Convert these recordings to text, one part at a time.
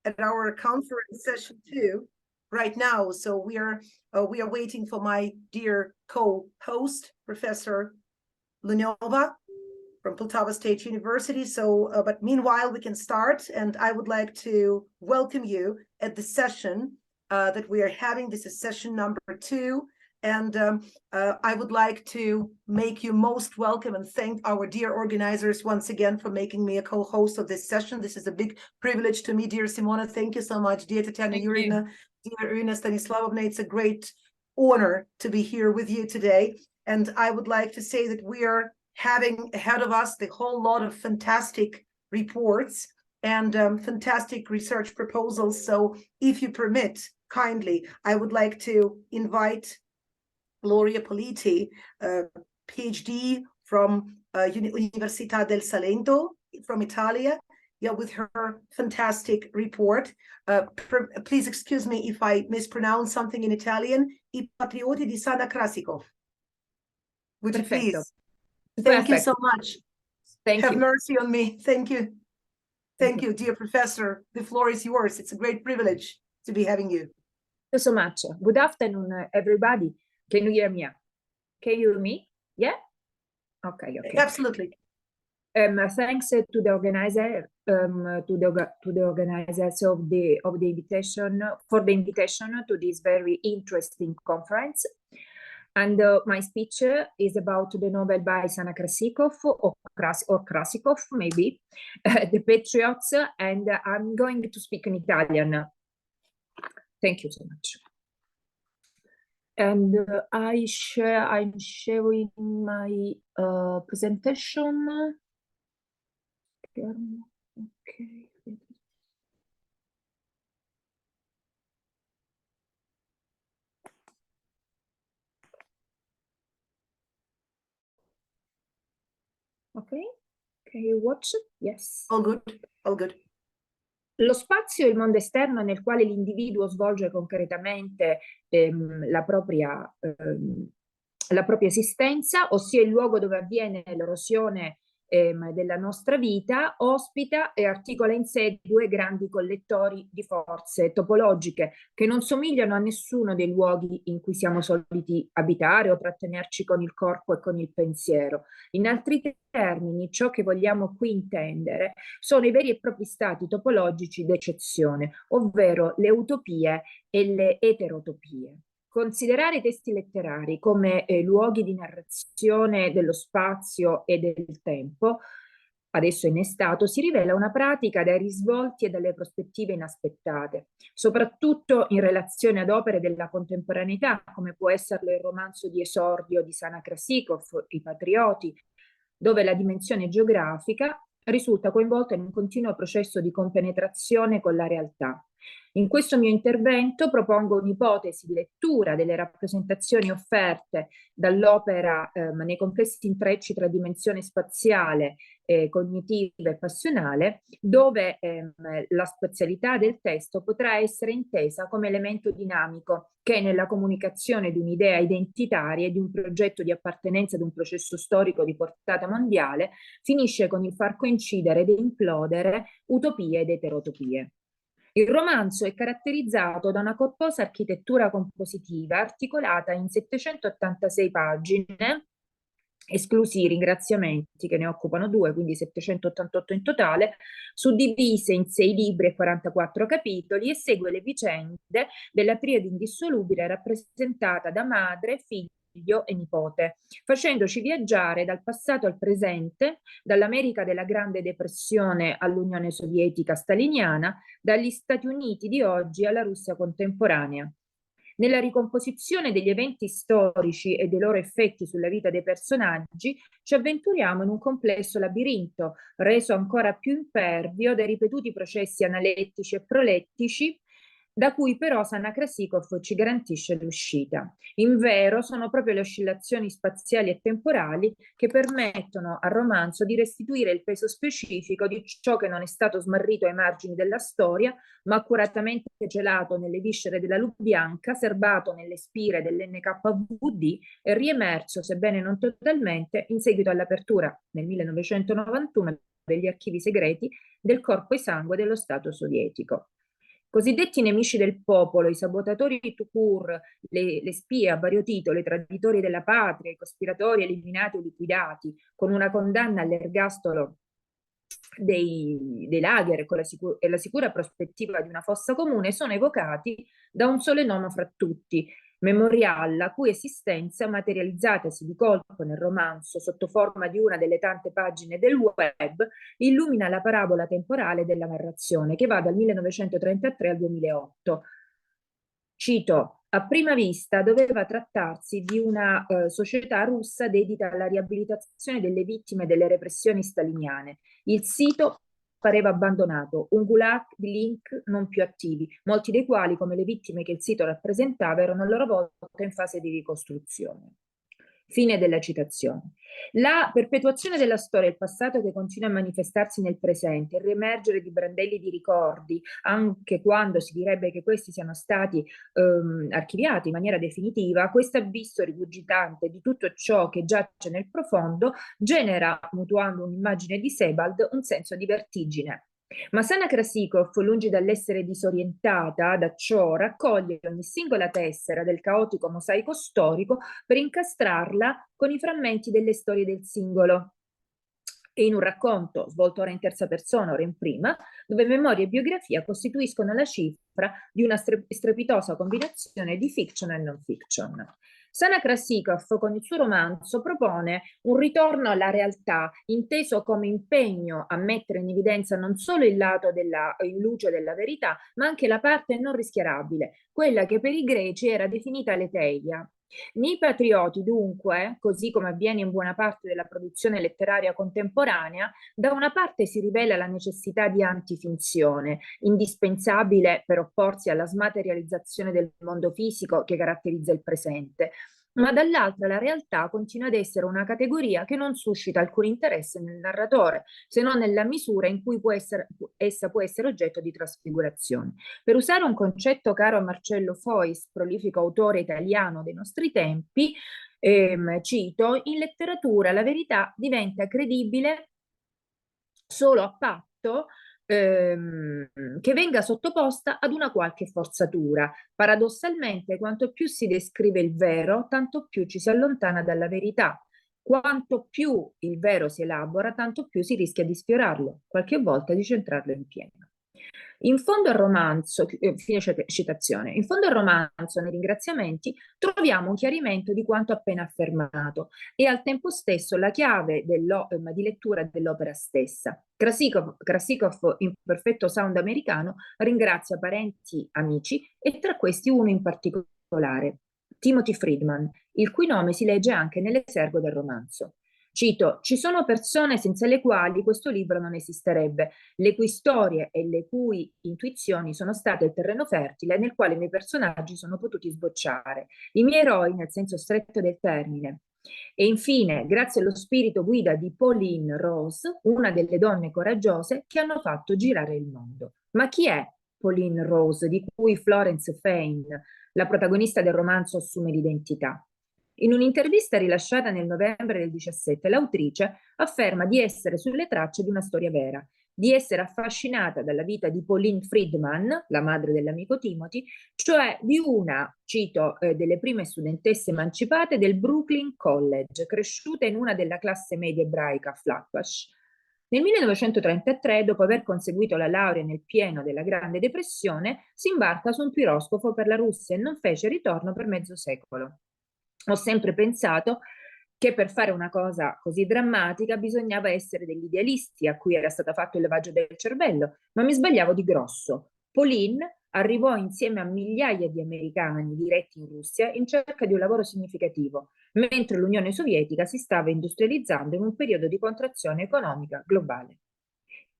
at our conference session 2 right now. So we are waiting for my dear co-host, Professor Lenova from Poltava State University. So, but meanwhile, we can start, and I would like to welcome you at the session that we are having. This is session number 2. And I would like to make you most welcome and thank our dear organizers once again for making me a co-host of this session. This is a big privilege to me, dear Simona. Thank you so much, dear Tatiana Yurina, dear Irina Stanislavovna. It's a great honor to be here with you today. And I would like to say that we are having ahead of us the whole lot of fantastic reports and fantastic research proposals. So if you permit, kindly, I would like to invite Gloria POLITI, PhD from Università del Salento from Italia, with her fantastic report. Please excuse me if I mispronounce something in Italian. I patrioti di Sana KRASIKOV. Would you please? Thank you so much. Have mercy on me. Thank you. Thank you, dear professor. The floor is yours. It's a great privilege to be having you. Thank you so much. Good afternoon, everybody. Can you hear me? Can you hear me? Yeah? Okay, okay. Absolutely. Thanks to the organizer, to the organizers of the invitation, for the invitation to this very interesting conference. And my speech is about the novel by Sana KRASIKOV, or KRASIKOV maybe, The Patriots, and I'm going to speak in Italian. Thank you so much. And I'm sharing my presentation. Okay. Okay. Can you watch it? Yes. All good. All good. Lo spazio è il mondo esterno nel quale l'individuo svolge concretamente la propria esistenza, ossia il luogo dove avviene l'erosione della nostra vita, ospita e articola in sé due grandi collettori di forze topologiche che non somigliano a nessuno dei luoghi in cui siamo soliti abitare o trattenerci con il corpo e con il pensiero. In altri termini, ciò che vogliamo qui intendere sono i veri e propri stati topologici d'eccezione, ovvero le utopie e le eterotopie. Considerare i testi letterari come luoghi di narrazione dello spazio e del tempo, adesso innestato, si rivela una pratica dai risvolti e dalle prospettive inaspettate, soprattutto in relazione ad opere della contemporaneità, come può esserlo il romanzo di esordio di Sana KRASIKOV, I Patrioti, dove la dimensione geografica risulta coinvolta in un continuo processo di compenetrazione con la realtà. In questo mio intervento propongo un'ipotesi di lettura delle rappresentazioni offerte dall'opera nei complessi intrecci tra dimensione spaziale, cognitiva e passionale, dove la spazialità del testo potrà essere intesa come elemento dinamico che nella comunicazione di un'idea identitaria e di un progetto di appartenenza ad un processo storico di portata mondiale finisce con il far coincidere ed implodere utopie ed eterotopie. Il romanzo è caratterizzato da una corposa architettura compositiva articolata in 786 pagine, esclusi i ringraziamenti che ne occupano 2, quindi 788 in totale, suddivise in 6 libri e 44 capitoli, e segue le vicende della triade indissolubile rappresentata da madre, figlio e nipote, facendoci viaggiare dal passato al presente, dall'America della Grande Depressione all'Unione Sovietica staliniana, dagli Stati Uniti di oggi alla Russia contemporanea. Nella ricomposizione degli eventi storici e dei loro effetti sulla vita dei personaggi ci avventuriamo in un complesso labirinto, reso ancora più impervio dai ripetuti processi analettici e prolettici, da cui però Sana KRASIKOV ci garantisce l'uscita. Invero sono proprio le oscillazioni spaziali e temporali che permettono al romanzo di restituire il peso specifico di ciò che non è stato smarrito ai margini della storia, ma accuratamente celato nelle viscere della Lubbianca, serbato nelle spire dell'NKVD e riemerso, sebbene non totalmente, in seguito all'apertura nel 1991 degli archivi segreti del corpo e sangue dello Stato sovietico. Cosiddetti nemici del popolo, i sabotatori tout court, le spie a vario titolo, i traditori della patria, i cospiratori eliminati o liquidati, con una condanna all'ergastolo dei lager e la sicura prospettiva di una fossa comune, sono evocati da un solo nome fra tutti, Memorial, la cui esistenza, materializzatasi di colpo nel romanzo sotto forma di una delle tante pagine del web, illumina la parabola temporale della narrazione, che va dal 1933 al 2008. Cito: a prima vista doveva trattarsi di una società russa dedita alla riabilitazione delle vittime delle repressioni staliniane. Il sito pareva abbandonato, un gulag di link non più attivi, molti dei quali, come le vittime che il sito rappresentava, erano a loro volta in fase di ricostruzione. Fine della citazione. La perpetuazione della storia e il passato che continua a manifestarsi nel presente, il riemergere di brandelli di ricordi, anche quando si direbbe che questi siano stati archiviati in maniera definitiva, questo avviso rigurgitante di tutto ciò che giace nel profondo genera, mutuando un'immagine di Sebald, un senso di vertigine. Ma Sana KRASIKOV, lungi dall'essere disorientata da ciò, raccoglie ogni singola tessera del caotico mosaico storico per incastrarla con i frammenti delle storie del singolo. E in un racconto, svolto ora in terza persona, ora in prima, dove memoria e biografia costituiscono la cifra di una strepitosa combinazione di fiction e non fiction. Sana KRASIKOV, con il suo romanzo, propone un ritorno alla realtà, inteso come impegno a mettere in evidenza non solo il lato in luce della verità, ma anche la parte non rischiarabile, quella che per i greci era definita aletheia. Nei PATRIOTI, dunque, così come avviene in buona parte della produzione letteraria contemporanea, da una parte si rivela la necessità di antifinzione, indispensabile per opporsi alla smaterializzazione del mondo fisico che caratterizza il presente, ma dall'altra la realtà continua ad essere una categoria che non suscita alcun interesse nel narratore, se non nella misura in cui essa può essere oggetto di trasfigurazione. Per usare un concetto caro a Marcello Fois, prolifico autore italiano dei nostri tempi, cito: in letteratura la verità diventa credibile solo a patto che venga sottoposta ad una qualche forzatura. Paradossalmente, quanto più si descrive il vero, tanto più ci si allontana dalla verità. Quanto più il vero si elabora, tanto più si rischia di sfiorarlo, qualche volta di centrarlo in pieno. In fondo al romanzo, fine citazione, in fondo al romanzo, nei ringraziamenti, troviamo un chiarimento di quanto appena affermato e al tempo stesso la chiave di lettura dell'opera stessa. KRASIKOV, in perfetto sound americano, ringrazia parenti, amici e tra questi uno in particolare, Timothy Friedman, il cui nome si legge anche nell'esergo del romanzo. Cito: ci sono persone senza le quali questo libro non esisterebbe, le cui storie e le cui intuizioni sono state il terreno fertile nel quale i miei personaggi sono potuti sbocciare, i miei eroi nel senso stretto del termine. E infine, grazie allo spirito guida di Pauline Rose, una delle donne coraggiose che hanno fatto girare il mondo. Ma chi è Pauline Rose, di cui Florence Fane, la protagonista del romanzo, assume l'identità? In un'intervista rilasciata nel novembre del 17, l'autrice afferma di essere sulle tracce di una storia vera, di essere affascinata dalla vita di Pauline Friedman, la madre dell'amico Timothy, cioè di una, cito, delle prime studentesse emancipate del Brooklyn College, cresciuta in una della classe media ebraica a Flatbush. Nel 1933, dopo aver conseguito la laurea nel pieno della Grande Depressione, si imbarca su un piroscafo per la Russia e non fece ritorno per mezzo secolo. Ho sempre pensato che per fare una cosa così drammatica bisognava essere degli idealisti a cui era stato fatto il lavaggio del cervello, ma mi sbagliavo di grosso. Pauline arrivò insieme a migliaia di americani diretti in Russia in cerca di un lavoro significativo, mentre l'Unione Sovietica si stava industrializzando in un periodo di contrazione economica globale.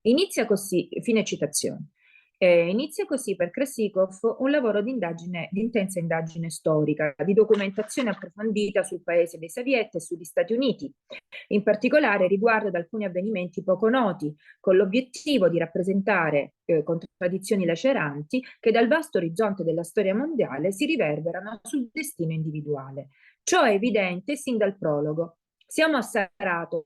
Inizia così, fine citazione. Inizia così per KRASIKOV un lavoro di intensa indagine storica, di documentazione approfondita sul paese dei Soviet e sugli Stati Uniti, in particolare riguardo ad alcuni avvenimenti poco noti, con l'obiettivo di rappresentare contraddizioni laceranti che dal vasto orizzonte della storia mondiale si riverberano sul destino individuale. Ciò è evidente sin dal prologo. Siamo a Saratov,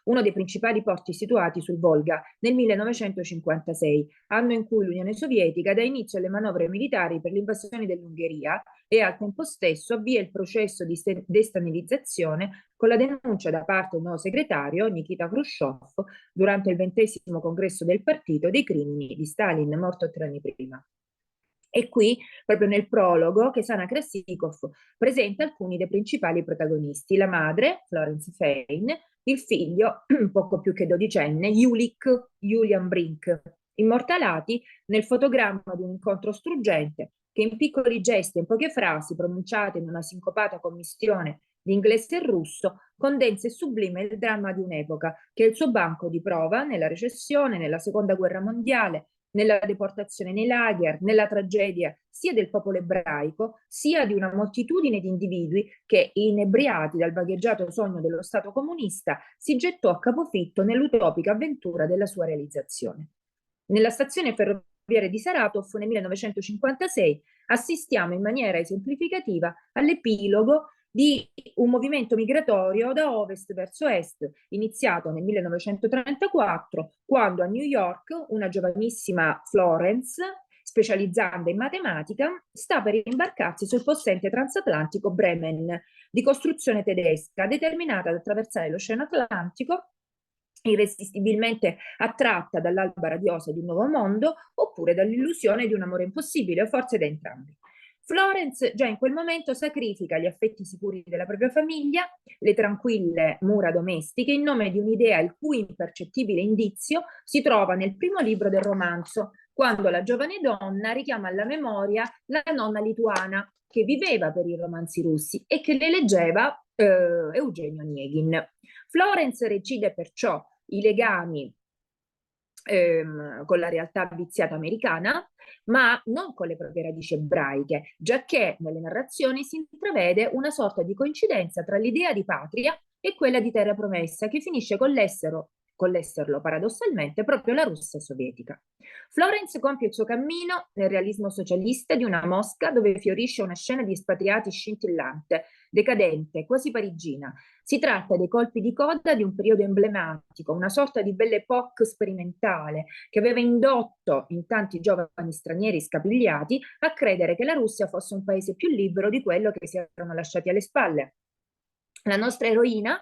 uno dei principali porti situati sul Volga, nel 1956, anno in cui l'Unione Sovietica dà inizio alle manovre militari per l'invasione dell'Ungheria e al tempo stesso avvia il processo di destabilizzazione con la denuncia da parte del nuovo segretario Nikita Khrushchev durante il 20° congresso del partito dei crimini di Stalin, morto 3 anni prima. E qui, proprio nel prologo, che sana KRASIKOV presenta alcuni dei principali protagonisti: la madre, Florence Fein, il figlio, poco più che dodicenne, Julian Brink, immortalati nel fotogramma di un incontro struggente che in piccoli gesti e in poche frasi pronunciate in una sincopata commistione di inglese e russo condensa e sublima il dramma di un'epoca che è il suo banco di prova nella recessione, nella seconda guerra mondiale, nella deportazione nei lager, nella tragedia sia del popolo ebraico, sia di una moltitudine di individui che, inebriati dal vagheggiato sogno dello Stato comunista, si gettò a capofitto nell'utopica avventura della sua realizzazione. Nella stazione ferroviaria di Saratov, nel 1956, assistiamo in maniera esemplificativa all'epilogo di un movimento migratorio da ovest verso est, iniziato nel 1934, quando a New York una giovanissima Florence, specializzando in matematica, sta per imbarcarsi sul possente transatlantico Bremen, di costruzione tedesca, determinata ad attraversare l'Oceano Atlantico, irresistibilmente attratta dall'alba radiosa di un nuovo mondo, oppure dall'illusione di un amore impossibile, o forse da entrambi. Florence già in quel momento sacrifica gli affetti sicuri della propria famiglia, le tranquille mura domestiche, in nome di un'idea il cui impercettibile indizio si trova nel primo libro del romanzo, quando la giovane donna richiama alla memoria la nonna lituana che viveva per i romanzi russi e che le leggeva Eugenio Onegin. Florence recide perciò i legami con la realtà viziata americana, ma non con le proprie radici ebraiche, giacché nelle narrazioni si intravede una sorta di coincidenza tra l'idea di patria e quella di terra promessa, che finisce con l'esserlo paradossalmente proprio la Russia sovietica. Florence compie il suo cammino nel realismo socialista di una Mosca dove fiorisce una scena di espatriati scintillante, decadente, quasi parigina. Si tratta dei colpi di coda di un periodo emblematico, una sorta di belle époque sperimentale che aveva indotto in tanti giovani stranieri scapigliati a credere che la Russia fosse un paese più libero di quello che si erano lasciati alle spalle. La nostra eroina,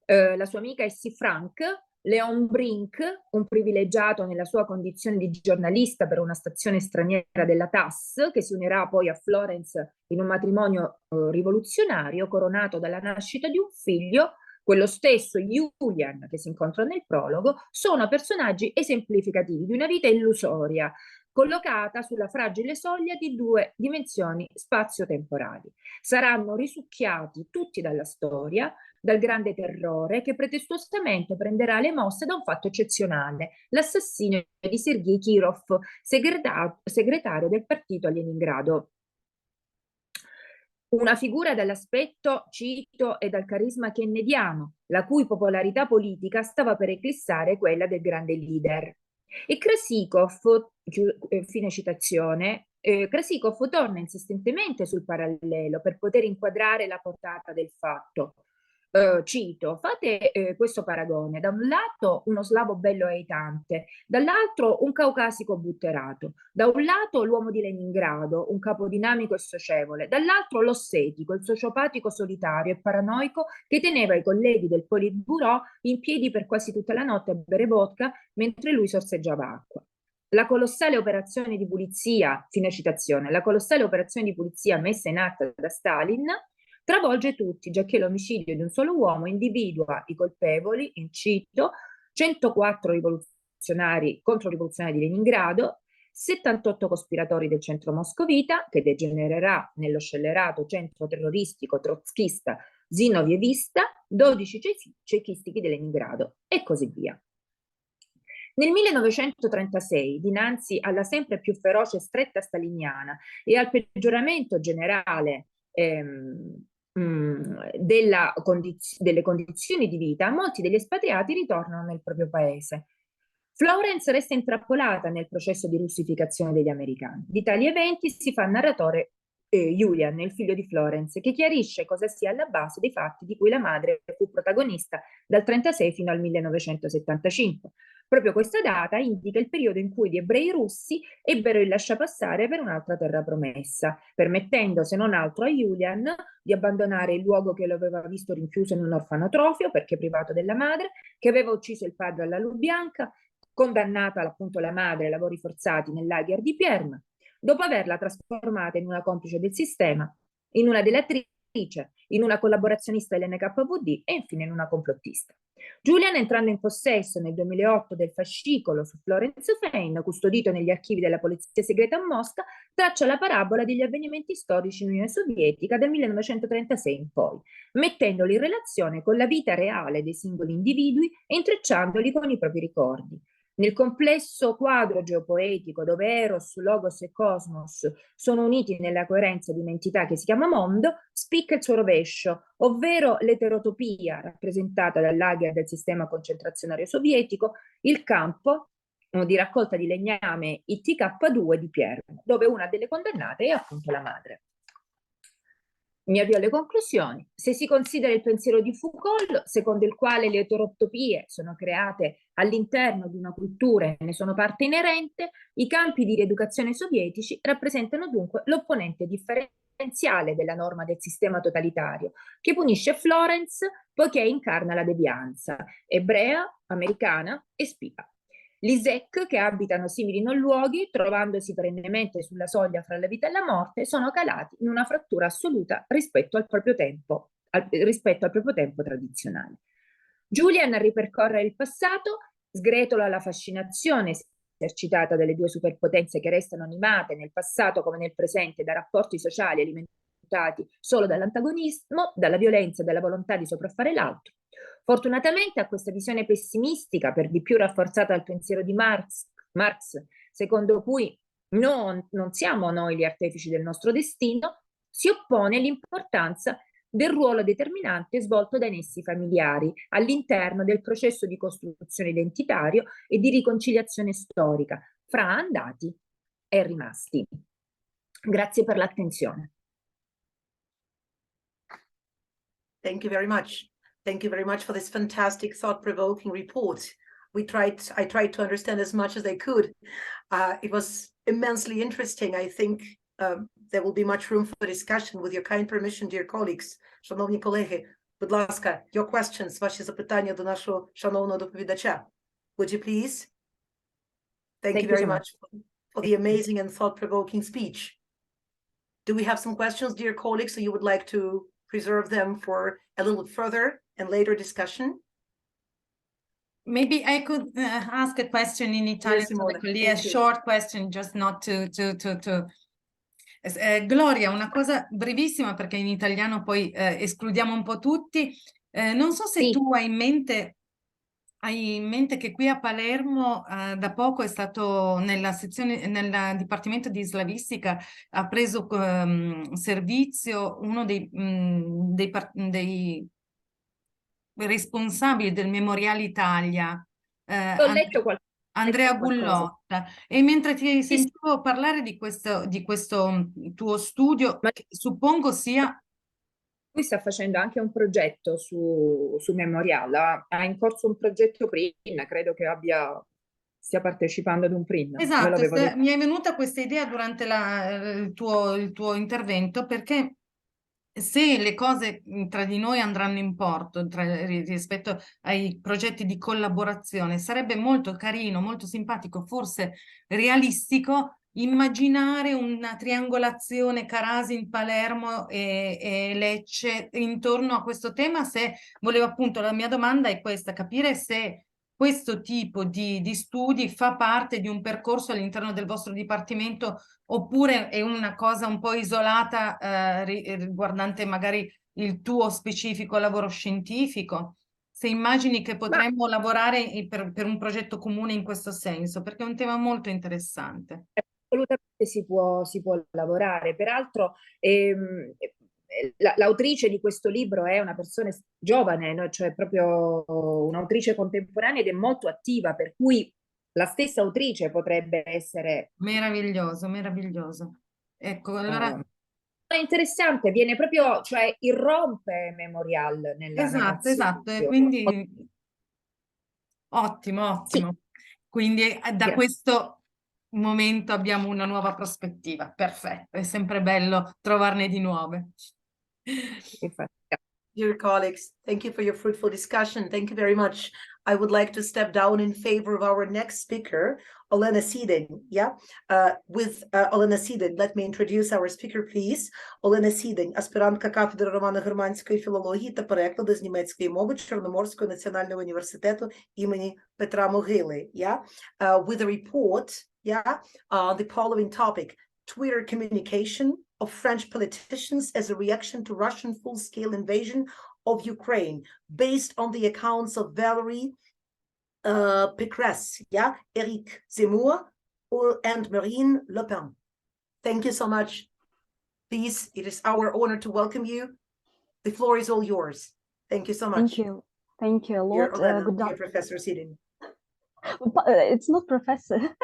la sua amica Essie Frank, Leon Brink, un privilegiato nella sua condizione di giornalista per una stazione straniera della TASS, che si unirà poi a Florence in un matrimonio rivoluzionario coronato dalla nascita di un figlio, quello stesso Julian che si incontra nel prologo, sono personaggi esemplificativi di una vita illusoria, collocata sulla fragile soglia di 2 dimensioni spazio-temporali. Saranno risucchiati tutti dalla storia, dal grande terrore che pretestuosamente prenderà le mosse da un fatto eccezionale, l'assassinio di Sergei Kirov, segretario del partito a Leningrado. Una figura dall'aspetto, cito, e dal carisma kennediano, la cui popolarità politica stava per eclissare quella del grande leader. E KRASIKOV, fine citazione, KRASIKOV torna insistentemente sul parallelo per poter inquadrare la portata del fatto. Cito, fate questo paragone: da un lato uno slavo bello e aitante, dall'altro un caucasico butterato, da un lato l'uomo di Leningrado, un capo dinamico e socievole, dall'altro l'ossetico, il sociopatico solitario e paranoico che teneva i colleghi del Politburo in piedi per quasi tutta la notte a bere vodka mentre lui sorseggiava acqua. La colossale operazione di pulizia, fine citazione, la colossale operazione di pulizia messa in atto da Stalin travolge tutti, giacché l'omicidio di un solo uomo individua i colpevoli, incito, 104 rivoluzionari, controrivoluzionari di Leningrado, 78 cospiratori del centro moscovita, che degenererà nello scellerato centro terroristico trotskista zinovievista, 12 cechisti di Leningrado, e così via. Nel 1936, dinanzi alla sempre più feroce e stretta staliniana e al peggioramento generale delle condizioni di vita, molti degli espatriati ritornano nel proprio paese. Florence resta intrappolata nel processo di russificazione degli americani. Di tali eventi si fa narratore Julian, il figlio di Florence, che chiarisce cosa sia alla base dei fatti di cui la madre fu protagonista dal 1936 fino al 1975. Proprio questa data indica il periodo in cui gli ebrei russi ebbero il lasciapassare per un'altra terra promessa, permettendo se non altro a Julian di abbandonare il luogo che lo aveva visto rinchiuso in un orfanotrofio perché privato della madre, che aveva ucciso il padre alla Lubianca, condannata appunto la madre ai lavori forzati nel lager di Pierma, dopo averla trasformata in una complice del sistema, in una delatrice, in una collaborazionista dell'NKVD e infine in una complottista. Julian, entrando in possesso nel 2008 del fascicolo su Florence Fein, custodito negli archivi della polizia segreta a Mosca, traccia la parabola degli avvenimenti storici in Unione Sovietica dal 1936 in poi, mettendoli in relazione con la vita reale dei singoli individui e intrecciandoli con i propri ricordi. Nel complesso quadro geopoetico dove Eros, Logos e Cosmos sono uniti nella coerenza di un'entità che si chiama mondo, spicca il suo rovescio, ovvero l'eterotopia rappresentata dal lager del sistema concentrazionario sovietico, il campo di raccolta di legname ITK2 di Pierre, dove una delle condannate è appunto la madre. Mi avvio alle conclusioni. Se si considera il pensiero di Foucault, secondo il quale le eterotopie sono create all'interno di una cultura e ne sono parte inerente, i campi di rieducazione sovietici rappresentano dunque l'opponente differenziale della norma del sistema totalitario, che punisce Florence poiché incarna la devianza, ebrea, americana e spia. Gli Zec, che abitano simili non luoghi, trovandosi perennemente sulla soglia fra la vita e la morte, sono calati in una frattura assoluta rispetto al proprio tempo tradizionale. Julian ripercorre il passato, sgretola la fascinazione esercitata dalle due superpotenze che restano animate nel passato come nel presente da rapporti sociali alimentati solo dall'antagonismo, dalla violenza e dalla volontà di sopraffare l'altro. Fortunatamente a questa visione pessimistica, per di più rafforzata dal pensiero di Marx, secondo cui non siamo noi gli artefici del nostro destino, si oppone l'importanza del ruolo determinante svolto dai nessi familiari all'interno del processo di costruzione identitario e di riconciliazione storica fra andati e rimasti. Grazie per l'attenzione. Thank you very much. Thank you very much for this fantastic, thought-provoking report. I tried to understand as much as I could. It was immensely interesting. I think there will be much room for discussion. With your kind permission, dear colleagues, шановні колеги, будь ласка, your questions, ваші запитання до нашого шановного доповідача. Would you please? Thank you very much for the amazing and thought-provoking speech. Do we have some questions, dear colleagues, so you would like to preserve them for a little further and later discussion? Maybe I could ask a question in Italian, a short question, just not to Gloria, una cosa brevissima perché in italiano poi escludiamo un po' tutti. Non so se tu hai in mente che qui a Palermo da poco è stato nel Dipartimento di Slavistica ha preso servizio uno dei responsabili del Memoriale Italia, Andrea Gullotta, e mentre ti sentivo parlare di questo tuo studio, che suppongo sia... Lui sta facendo anche un progetto su Memoriale, ha in corso un progetto PRIN, credo che stia partecipando ad un PRIN. Esatto, mi è venuta questa idea durante il tuo intervento, perché se le cose tra di noi andranno in porto rispetto ai progetti di collaborazione, sarebbe molto carino, molto simpatico, forse realistico, immaginare una triangolazione Karasin, Palermo e Lecce intorno a questo tema. Se volevo appunto, la mia domanda è questa, capire se questo tipo di studi fa parte di un percorso all'interno del vostro dipartimento oppure è una cosa un po' isolata riguardante magari il tuo specifico lavoro scientifico. Se immagini che potremmo lavorare per un progetto comune in questo senso, perché è un tema molto interessante. Assolutamente si può lavorare. Peraltro l'autrice di questo libro è una persona giovane, no? Cioè proprio un'autrice contemporanea ed è molto attiva, per cui la stessa autrice potrebbe essere... Meraviglioso, meraviglioso. Ecco, allora È interessante, viene proprio, cioè irrompe Memorial nella Esatto, narrazione. esatto, e quindi ottimo, ottimo. Quindi da Grazie. questo momento abbiamo una nuova prospettiva. Perfetto, è sempre bello trovarne di nuove. Dear colleagues, thank you for your fruitful discussion. Thank you very much. I would like to step down in favor of our next speaker, Олена СІДЕНЬ. Yeah, with Олена СІДЕНЬ, let me introduce our speaker, please. Олена СІДЕНЬ, аспірантка кафедри романо-германської філології та перекладу з німецької мови Чорноморського національного університету імені Петра Могили. Yeah, with a report, on the following topic: Twitter communication of French politicians as a reaction to Russian full-scale invasion of Ukraine, based on the accounts of Valérie Pécresse, Éric Zemmour, and Marine Le Pen. Thank you so much. Please, it is our honor to welcome you. The floor is all yours. Thank you so much. Thank you. Thank you a Dear lot. Olena, Good dear Professor SIDENЬ. It's not professor.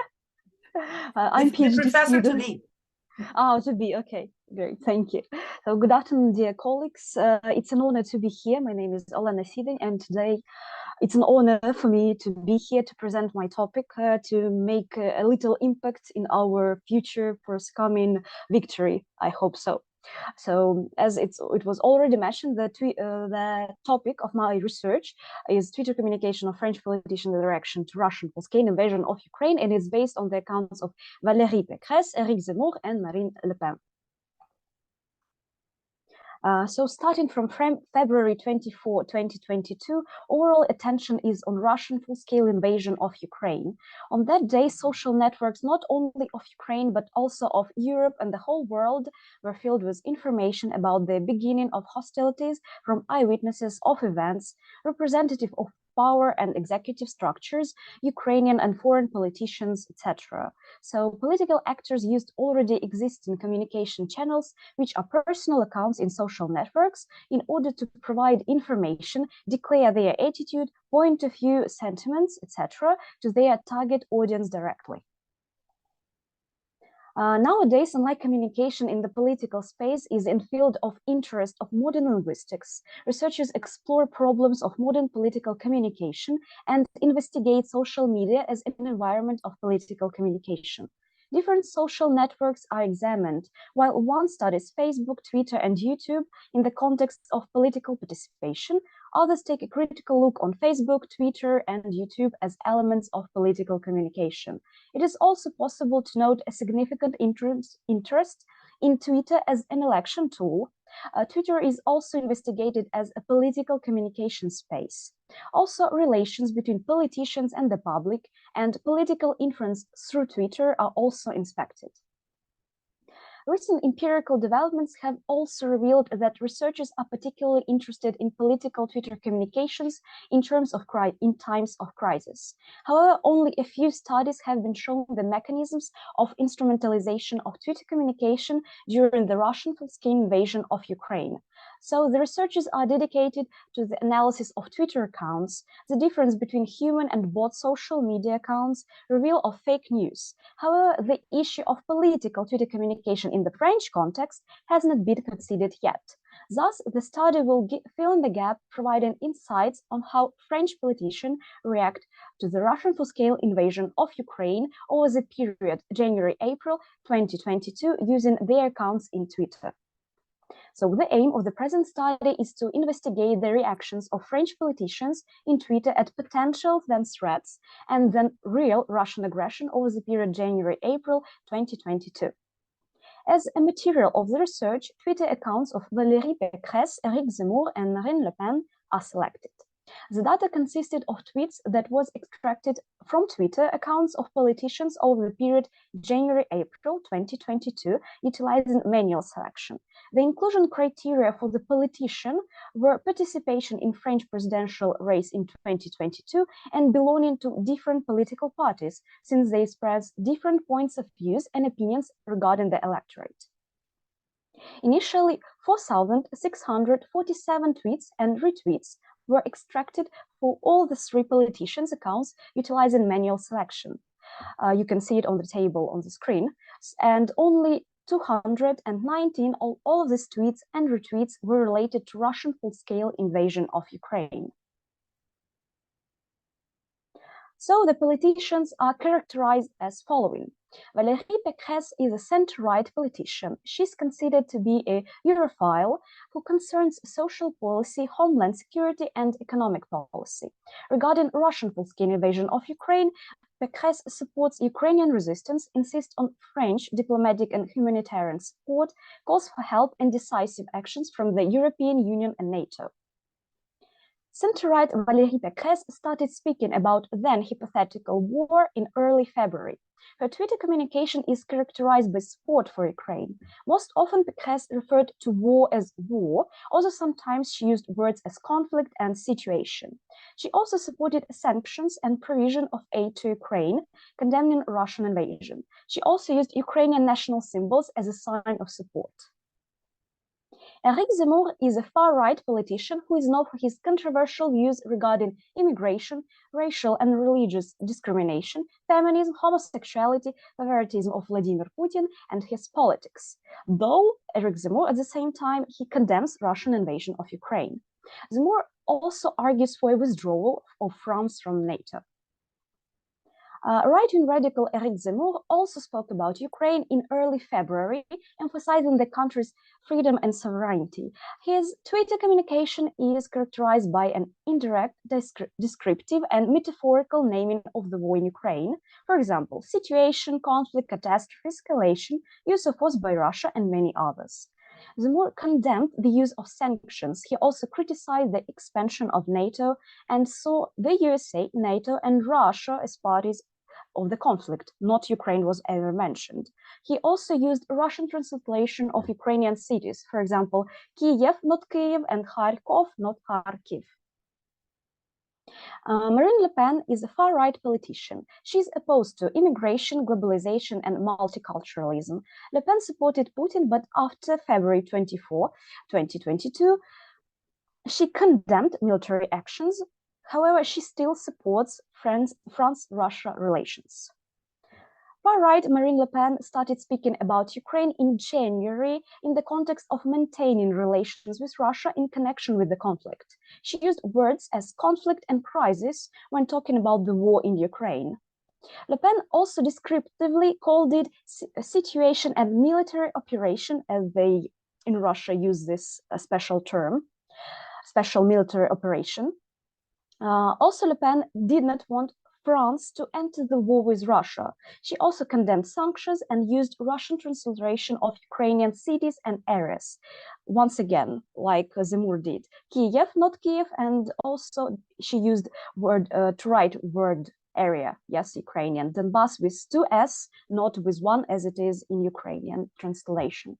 I'm The PhD professor to student. be. Oh, to be, okay, great, thank you. So good afternoon, dear colleagues. It's an honor to be here. My name is Олена СІДЕНЬ, and today it's an honor for me to be here to present my topic, to make a little impact in our future forthcoming victory. I hope so. So, as it was already mentioned, the topic of my research is Twitter communication of French politicians in reaction to Russian full-scale invasion of Ukraine, and it's based on the accounts of Valérie Pécresse, Éric Zemmour, and Marine Le Pen. So starting from February 24, 2022, overall attention is on Russian full-scale invasion of Ukraine. On that day, social networks not only of Ukraine, but also of Europe and the whole world were filled with information about the beginning of hostilities from eyewitnesses of events, representative of power and executive structures, Ukrainian and foreign politicians, etc. So political actors used already existing communication channels, which are personal accounts in social networks, in order to provide information, declare their attitude, point of view, sentiments, etc. to their target audience directly. Nowadays, online communication in the political space is in field of interest of modern linguistics. Researchers explore problems of modern political communication and investigate social media as an environment of political communication. Different social networks are examined, while one studies Facebook, Twitter, and YouTube in the context of political participation, others take a critical look on Facebook, Twitter, and YouTube as elements of political communication. It is also possible to note a significant interest in Twitter as an election tool. Twitter is also investigated as a political communication space. Also, relations between politicians and the public and political influence through Twitter are also inspected. Recent empirical developments have also revealed that researchers are particularly interested in political Twitter communications in times of crisis. However, only a few studies have been showing the mechanisms of instrumentalization of Twitter communication during the Russian full-scale invasion of Ukraine. So the researchers are dedicated to the analysis of Twitter accounts, the difference between human and bot social media accounts, reveal of fake news. However, the issue of political Twitter communication in the French context has not been considered yet. Thus, the study will fill in the gap, providing insights on how French politicians react to the Russian full-scale invasion of Ukraine over the period January-April 2022 using their accounts in Twitter. So the aim of the present study is to investigate the reactions of French politicians in Twitter at potential then threats and then real Russian aggression over the period January-April 2022. As a material of the research, Twitter accounts of Valérie Pécresse, Éric Zemmour, and Marine Le Pen are selected. The data consisted of tweets that was extracted from Twitter accounts of politicians over the period January-April 2022, utilizing manual selection. The inclusion criteria for the politician were participation in French presidential race in 2022 and belonging to different political parties, since they express different points of views and opinions regarding the electorate. Initially, 4,647 tweets and retweets were extracted for all the three politicians' accounts utilizing manual selection. You can see it on the table on the screen. And only 219, all of these tweets and retweets were related to Russian full-scale invasion of Ukraine. So the politicians are characterized as following. Valérie Pécresse is a center-right politician. She's considered to be a Europhile who concerns social policy, homeland security, and economic policy. Regarding Russian full-scale invasion of Ukraine, Pécresse supports Ukrainian resistance, insists on French diplomatic and humanitarian support, calls for help and decisive actions from the European Union and NATO. Center-right Valérie Pécresse started speaking about then hypothetical war in early February. Her Twitter communication is characterized by support for Ukraine. Most often Pécresse referred to war as war, although sometimes she used words as conflict and situation. She also supported sanctions and provision of aid to Ukraine, condemning Russian invasion. She also used Ukrainian national symbols as a sign of support. Éric Zemmour is a far-right politician who is known for his controversial views regarding immigration, racial and religious discrimination, feminism, homosexuality, favoritism of Vladimir Putin, and his politics. Though Éric Zemmour, at the same time, he condemns Russian invasion of Ukraine. Zemmour also argues for a withdrawal of France from NATO. Right-wing radical Éric Zemmour also spoke about Ukraine in early February, emphasizing the country's freedom and sovereignty. His Twitter communication is characterized by an indirect, descriptive, and metaphorical naming of the war in Ukraine. For example, situation, conflict, catastrophe, escalation, use of force by Russia, and many others. Zemmour condemned the use of sanctions. He also criticized the expansion of NATO and saw the USA, NATO, and Russia as parties of the conflict. Not Ukraine was ever mentioned. He also used Russian translation of Ukrainian cities, for example, Kiev, not Kyiv, and Kharkov, not Kharkiv. Marine Le Pen is a far-right politician. She's opposed to immigration, globalization, and multiculturalism. Le Pen supported Putin, but after February 24, 2022, she condemned military actions. However, she still supports France-Russia relations. Far-right Marine Le Pen started speaking about Ukraine in January in the context of maintaining relations with Russia in connection with the conflict. She used words as conflict and crisis when talking about the war in Ukraine. Le Pen also descriptively called it a situation and military operation, as they in Russia use this special term, special military operation. Also, Le Pen did not want France to enter the war with Russia. She also condemned sanctions and used Russian transliteration of Ukrainian cities and areas. Once again, like Zemmour did. Kiev, not Kiev, and also she used to write word area, yes, Ukrainian. Donbass with 2 S, not with 1 as it is in Ukrainian translation.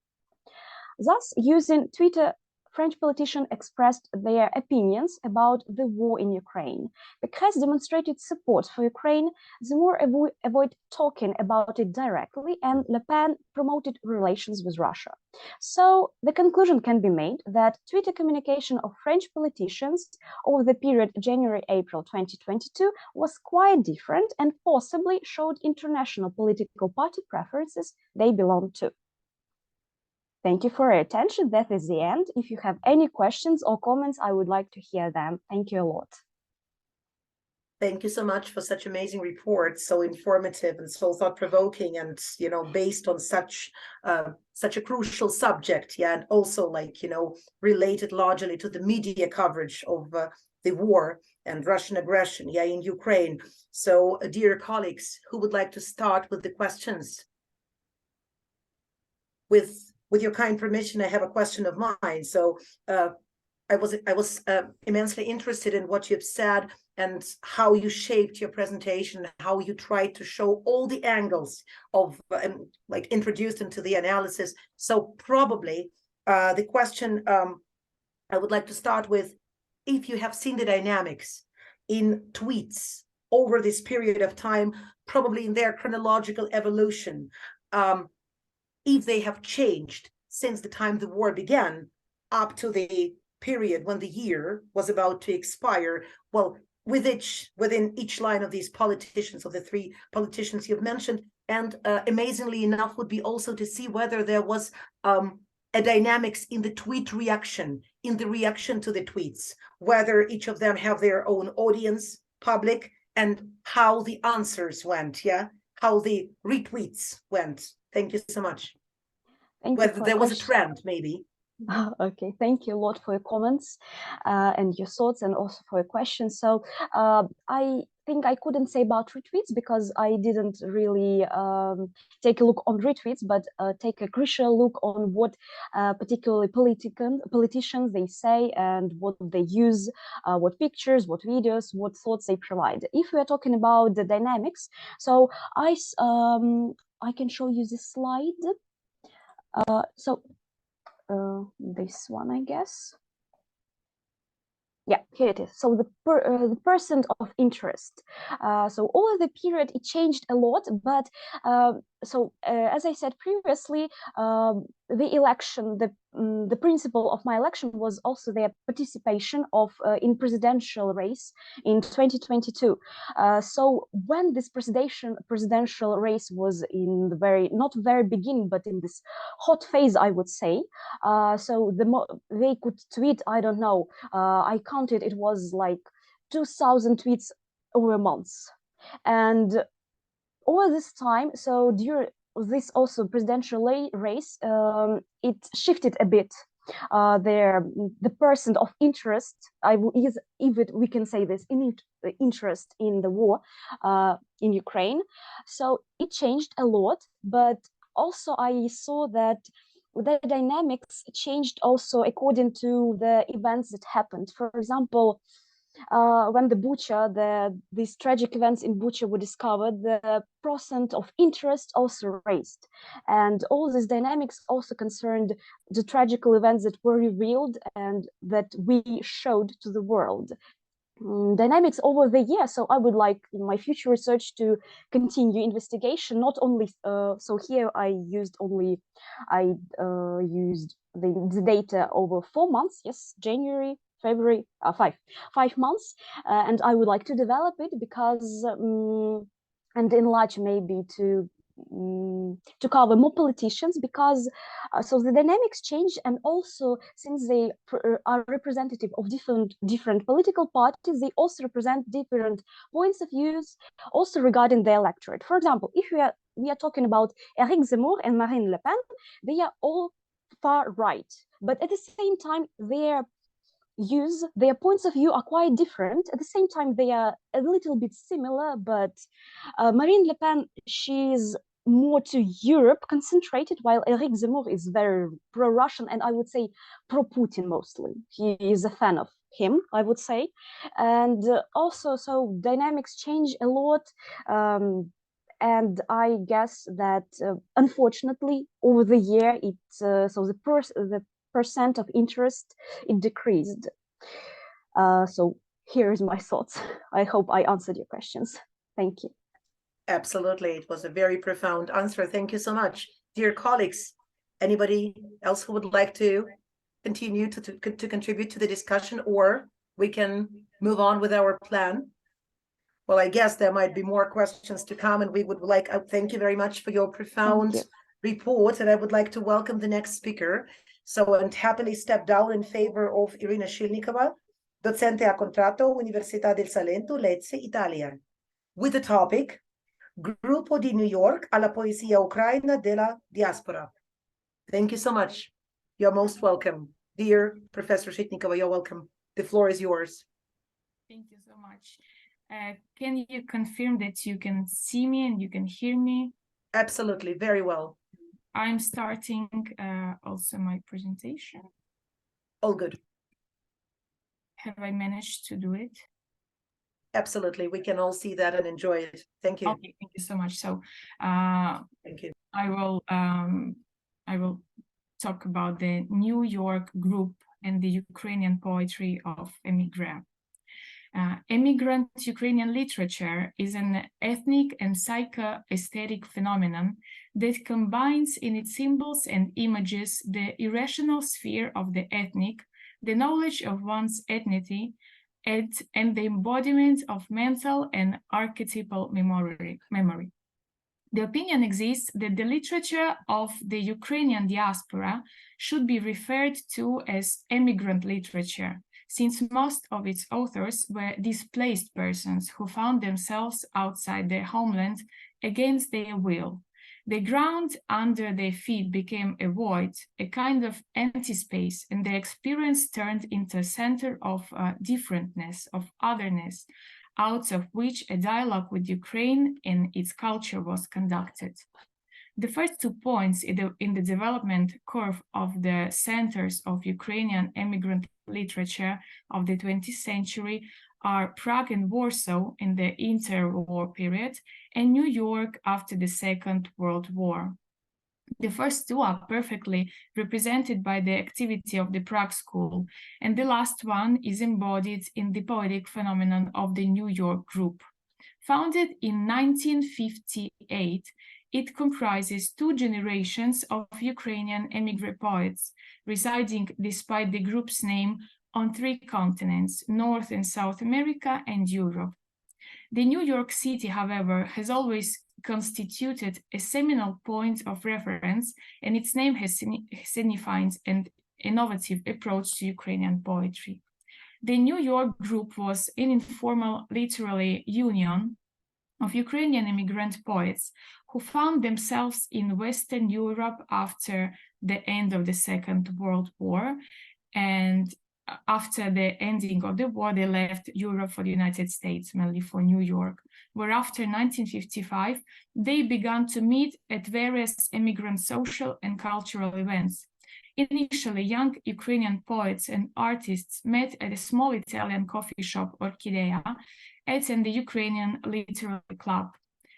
Thus, using Twitter, French politicians expressed their opinions about the war in Ukraine. Pécresse demonstrated support for Ukraine, Zemmour avoided talking about it directly, and Le Pen promoted relations with Russia. So the conclusion can be made that Twitter communication of French politicians over the period January-April 2022 was quite different and possibly showed international political party preferences they belong to. Thank you for your attention. That is the end. If you have any questions or comments, I would like to hear them. Thank you a lot. Thank you so much for such amazing reports, so informative and so thought-provoking, and based on such a crucial subject, yeah, and also related largely to the media coverage of the war and Russian aggression, yeah, in Ukraine. So, dear colleagues, who would like to start with the questions? With your kind permission, I have a question of mine. So I was immensely interested in what you've said and how you shaped your presentation, how you tried to show all the angles of introduced into the analysis. So probably the question I would like to start with, if you have seen the dynamics in tweets over this period of time, probably in their chronological evolution, if they have changed since the time the war began up to the period when the year was about to expire, well, within each line of these politicians, of the 3 politicians you've mentioned, And amazingly enough would be also to see whether there was a dynamics in the tweet reaction, in the reaction to the tweets, whether each of them have their own audience, public, and how the answers went, yeah? How the retweets went. Thank you so much. Thank you Whether for there was a question. trend, maybe. Okay, thank you a lot for your comments and your thoughts, and also for your questions. So I think I couldn't say about retweets because I didn't really take a look on retweets, but take a crucial look on what particularly politicians they say and what they use, what pictures, what videos, what thoughts they provide. If we are talking about the dynamics, so I can show you this slide. This one, I guess. Yeah, here it is. So the percent of interest. So over the period, it changed a lot, but as I said previously, the election, the principle of my election was also the participation of in presidential race in 2022. So when this presidential race was in the not very beginning, but in this hot phase, I would say. So they could tweet, I don't know, I counted, it was like 2,000 tweets over months. And over this time, so during this also presidential race, it shifted a bit. The percent of interest, we can say this, interest in the war in Ukraine. So it changed a lot, but also I saw that the dynamics changed also according to the events that happened. For example, when the Bucha, these tragic events in Bucha were discovered, the percent of interest also raised. And all these dynamics also concerned the tragic events that were revealed and that we showed to the world. Dynamics over the year, so I would like in my future research to continue investigation, not only, so here I used the data over 4 months, yes, January, February, 5 months, and I would like to develop it because, and enlarge maybe to cover more politicians, because so the dynamics change, and also since they are representative of different political parties, they also represent different points of views also regarding their electorate. For example, if we are talking about Éric Zemmour and Marine Le Pen, they are all far right, but at the same time their points of view are quite different. At the same time, they are a little bit similar, but Marine Le Pen, she's more to Europe concentrated, while Éric Zemmour is very pro-Russian, and I would say pro-Putin mostly. He is a fan of him, I would say. And also, so dynamics change a lot. And I guess that unfortunately over the year, so the percent of interest, it decreased. So here is my thoughts. I hope I answered your questions. Thank you. Absolutely, it was a very profound answer. Thank you so much. Dear colleagues, anybody else who would like to continue to contribute to the discussion, or we can move on with our plan? Well, I guess there might be more questions to come, and we would like, thank you very much for your profound report, and I would like to welcome the next speaker. So, and happily step down in favor of Irina Shilnikova, docente a contratto, Università del Salento, Lecce, Italia, with the topic, Gruppo di New York alla poesia ucraina della diaspora. Thank you so much. You're most welcome. Dear Professor Shilnikova, you're welcome. The floor is yours. Thank you so much. Can you confirm that you can see me and you can hear me? Absolutely, very well. I'm starting also my presentation. All good. Have I managed to do it? Absolutely, we can all see that and enjoy it. Thank you. Okay, thank you so much. So, thank you. I will talk about the New York group and the Ukrainian poetry of Emigrant. Emigrant Ukrainian literature is an ethnic and psycho-aesthetic phenomenon that combines in its symbols and images the irrational sphere of the ethnic, the knowledge of one's ethnicity, and the embodiment of mental and archetypal memory. The opinion exists that the literature of the Ukrainian diaspora should be referred to as emigrant literature, since most of its authors were displaced persons who found themselves outside their homeland against their will. The ground under their feet became a void, a kind of empty space, and their experience turned into a center of differentness, of otherness, out of which a dialogue with Ukraine and its culture was conducted. The first 2 points in the development curve of the centers of Ukrainian immigrant literature of the 20th century are Prague and Warsaw in the interwar period, and New York after the Second World War. The first two are perfectly represented by the activity of the Prague School, and the last one is embodied in the poetic phenomenon of the New York group. Founded in 1958, it comprises 2 generations of Ukrainian emigre poets, residing, despite the group's name, on 3 continents, North and South America and Europe. The New York City, however, has always constituted a seminal point of reference, and its name has signified an innovative approach to Ukrainian poetry. The New York group was an informal literary union of Ukrainian immigrant poets who found themselves in Western Europe after the end of the Second World War, and after the ending of the war, they left Europe for the United States, mainly for New York, where after 1955, they began to meet at various immigrant social and cultural events. Initially, young Ukrainian poets and artists met at a small Italian coffee shop, Orchidea, as in the Ukrainian Literary Club.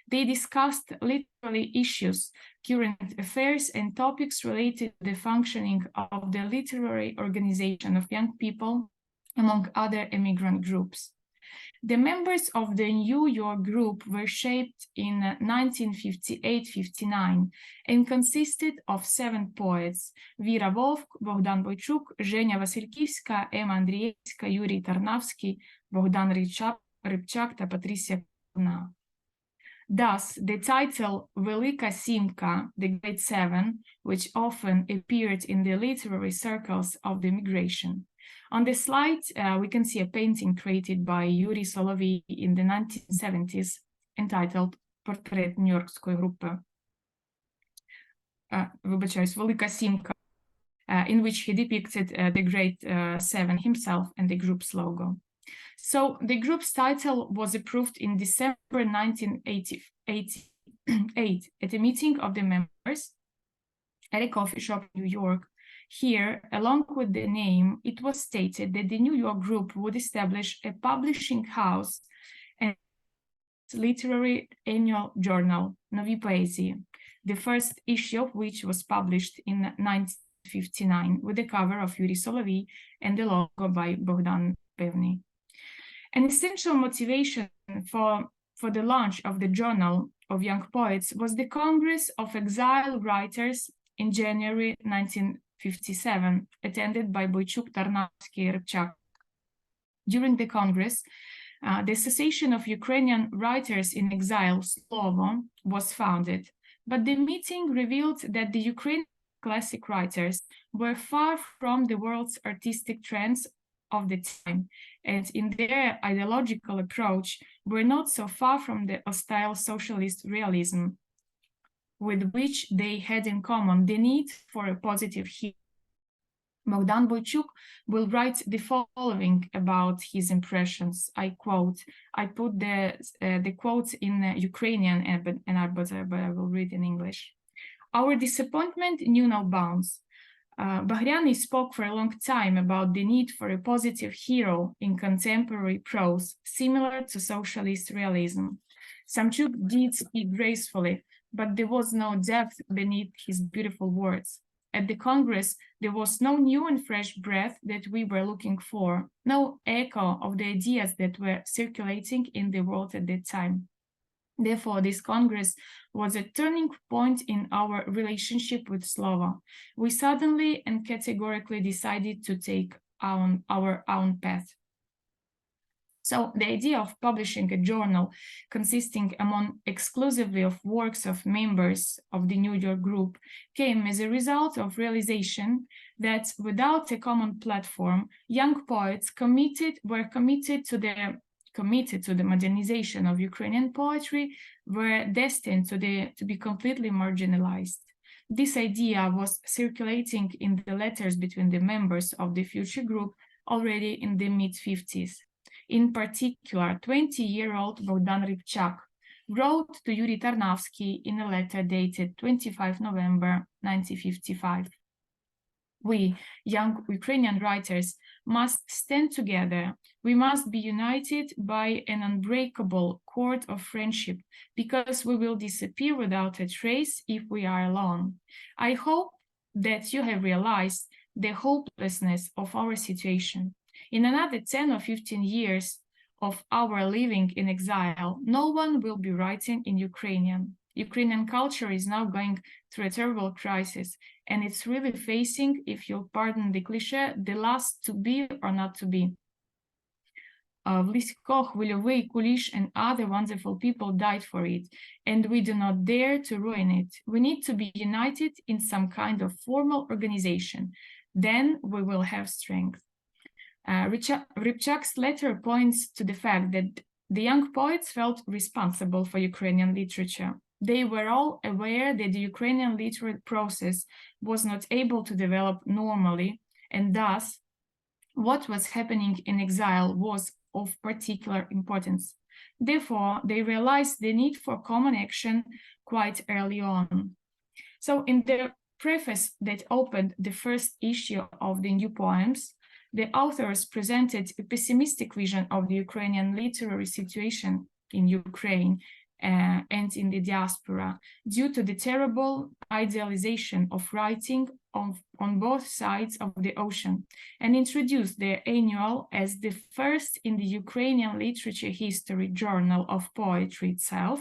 They discussed literary issues, current affairs, and topics related to the functioning of the literary organization of young people, among other immigrant groups. The members of the New York group were shaped in 1958-59 and consisted of 7 poets: Віра Вовк, Богдан Бойчук, Женя Васильківська, Ема Андрієвська, Юрій Тарнавський, Богдан Рибчак та Патрісія Куна. Thus, the title Велика Сімка, the Great Seven, which often appeared in the literary circles of the migration. On the slide, we can see a painting created by Юрій Соловій in the 1970s, entitled Портрет Нью-Йоркської групи. Велика Сімка, in which he depicted the Great Seven himself and the group's logo. So the group's title was approved in December 1988 at a meeting of the members at a coffee shop in New York. Here, along with the name, it was stated that the New York group would establish a publishing house and literary annual journal, Нові Поезії, the first issue of which was published in 1959 with the cover of Юрій Соловій and the logo by Богдан Певний. An essential motivation for the launch of the Journal of Young Poets was the Congress of Exile Writers in January 1957, attended by Бойчук, Tarnavsky, Rybchak. During the Congress, the Association of Ukrainian Writers in Exile, Slovo, was founded, but the meeting revealed that the Ukrainian classic writers were far from the world's artistic trends of the time, and in their ideological approach were not so far from the hostile socialist realism, with which they had in common the need for a positive hero. Bogdan Бойчук will write the following about his impressions. I quote, I put the quotes in Ukrainian, but I will read in English. Our disappointment knew no bounds. Bagriani spoke for a long time about the need for a positive hero in contemporary prose, similar to socialist realism. Samchuk did speak gracefully, but there was no depth beneath his beautiful words. At the Congress, there was no new and fresh breath that we were looking for, no echo of the ideas that were circulating in the world at that time. Therefore, this Congress was a turning point in our relationship with Slovo. We suddenly and categorically decided to take our own path. So the idea of publishing a journal consisting among exclusively of works of members of the New York group came as a result of realization that without a common platform, young poets were committed to the modernization of Ukrainian poetry, were destined to be completely marginalized. This idea was circulating in the letters between the members of the future group already in the mid-50s. In particular, 20-year-old Bogdan Rybczak wrote to Yuri Tarnavsky in a letter dated 25 November 1955. We, young Ukrainian writers, must stand together. We must be united by an unbreakable cord of friendship, because we will disappear without a trace if we are alone. I hope that you have realized the hopelessness of our situation. In another 10 or 15 years of our living in exile, no one will be writing in Ukrainian. Ukrainian culture is now going through a terrible crisis, and it's really facing, if you'll pardon the cliché, the last to be or not to be. Лисько, Хвильовий, Kulish, and other wonderful people died for it, and we do not dare to ruin it. We need to be united in some kind of formal organization. Then we will have strength. Rybczak's letter points to the fact that the young poets felt responsible for Ukrainian literature. They were all aware that the Ukrainian literary process was not able to develop normally, and thus what was happening in exile was of particular importance. Therefore, they realized the need for common action quite early on. So in the preface that opened the first issue of the new poems, the authors presented a pessimistic vision of the Ukrainian literary situation in Ukraine and in the diaspora, due to the terrible idealization of writing on both sides of the ocean, and introduced their annual as the first in the Ukrainian literature history journal of poetry itself,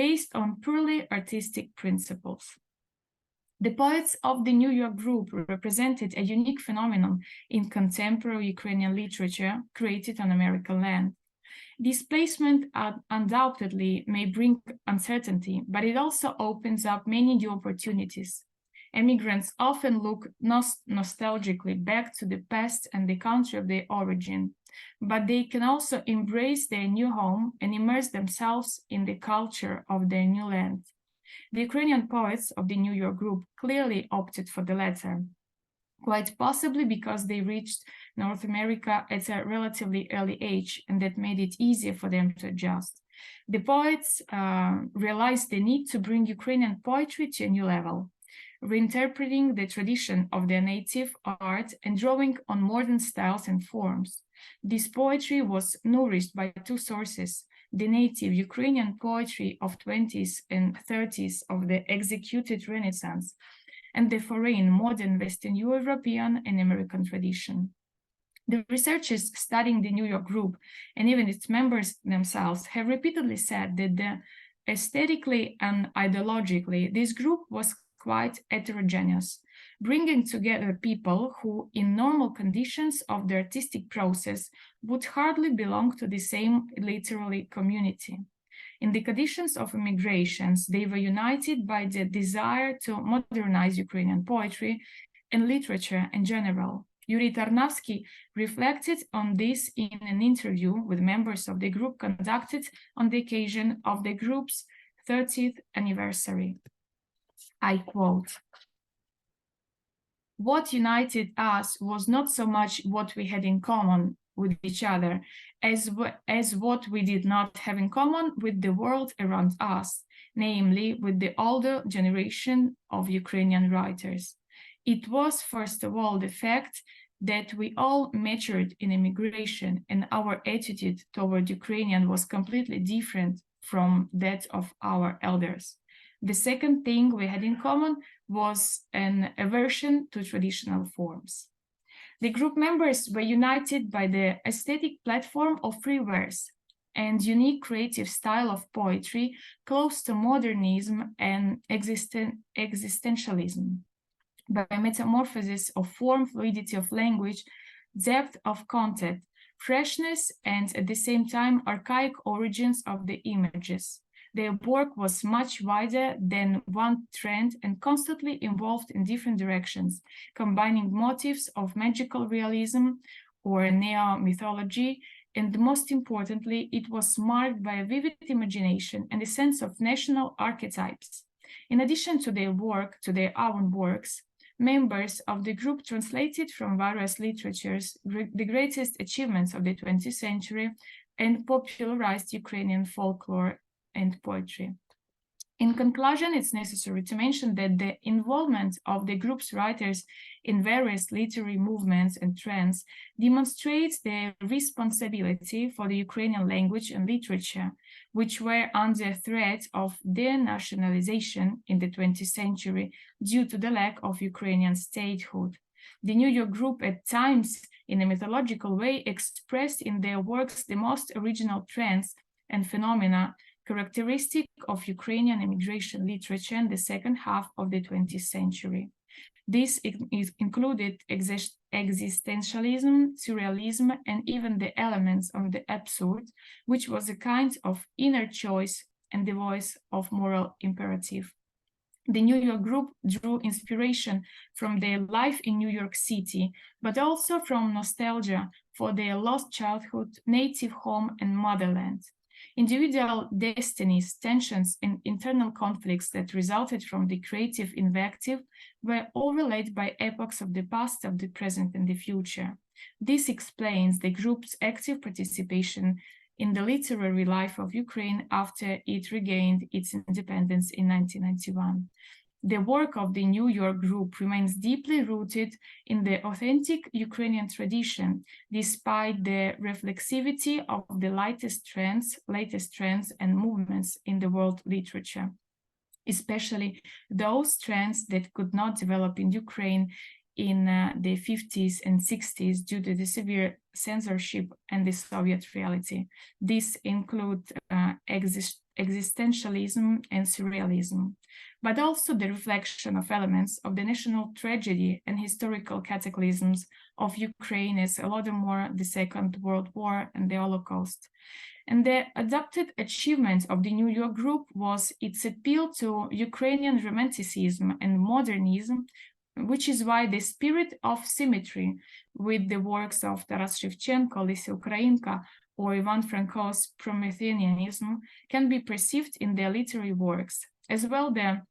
based on purely artistic principles. The poets of the New York group represented a unique phenomenon in contemporary Ukrainian literature created on American land. Displacement undoubtedly may bring uncertainty, but it also opens up many new opportunities. Immigrants often look nostalgically back to the past and the country of their origin, but they can also embrace their new home and immerse themselves in the culture of their new land. The Ukrainian poets of the New York group clearly opted for the latter, quite possibly because they reached North America at a relatively early age, and that made it easier for them to adjust. The poets realized the need to bring Ukrainian poetry to a new level, reinterpreting the tradition of their native art and drawing on modern styles and forms. This poetry was nourished by two sources: the native Ukrainian poetry of 20s and 30s of the executed Renaissance, and the foreign modern Western European and American tradition. The researchers studying the New York group, and even its members themselves, have repeatedly said that aesthetically and ideologically, this group was quite heterogeneous, bringing together people who, in normal conditions of the artistic process, would hardly belong to the same literary community. In the conditions of immigrations, they were united by the desire to modernize Ukrainian poetry and literature in general. Yuri Tarnavsky reflected on this in an interview with members of the group conducted on the occasion of the group's 30th anniversary. I quote, "What united us was not so much what we had in common with each other as what we did not have in common with the world around us, namely with the older generation of Ukrainian writers. It was, first of all, the fact that we all matured in immigration, and our attitude toward Ukrainian was completely different from that of our elders. The second thing we had in common was an aversion to traditional forms. The group members were united by the aesthetic platform of free verse and unique creative style of poetry close to modernism and existentialism, by metamorphosis of form, fluidity of language, depth of content, freshness and at the same time archaic origins of the images. Their work was much wider than one trend and constantly evolved in different directions, combining motifs of magical realism or neo-mythology, and most importantly, it was marked by a vivid imagination and a sense of national archetypes. In addition to their work, to their own works, members of the group translated from various literatures the greatest achievements of the 20th century and popularized Ukrainian folklore and poetry. In conclusion, it's necessary to mention that the involvement of the group's writers in various literary movements and trends demonstrates their responsibility for the Ukrainian language and literature, which were under threat of denationalization in the 20th century due to the lack of Ukrainian statehood. The New York group at times, in a mythological way, expressed in their works the most original trends and phenomena characteristic of Ukrainian immigration literature in the second half of the 20th century. This included existentialism, surrealism, and even the elements of the absurd, which was a kind of inner choice and the voice of moral imperative. The New York group drew inspiration from their life in New York City, but also from nostalgia for their lost childhood, native home, and motherland. Individual destinies, tensions, and internal conflicts that resulted from the creative invective were overlaid by epochs of the past, of the present, and the future. This explains the group's active participation in the literary life of Ukraine after it regained its independence in 1991. The work of the New York group remains deeply rooted in the authentic Ukrainian tradition, despite the reflexivity of the latest trends and movements in the world literature, especially those trends that could not develop in Ukraine in the 50s and 60s due to the severe censorship and the Soviet reality. These include existentialism and surrealism, but also the reflection of elements of the national tragedy and historical cataclysms of Ukraine as Holodomor, the Second World War, and the Holocaust. And the adopted achievement of the New York group was its appeal to Ukrainian romanticism and modernism, which is why the spirit of symmetry with the works of Taras Shevchenko, Lisa Ukrainka, or Ivan Franko's Prometheanism can be perceived in their literary works, as well the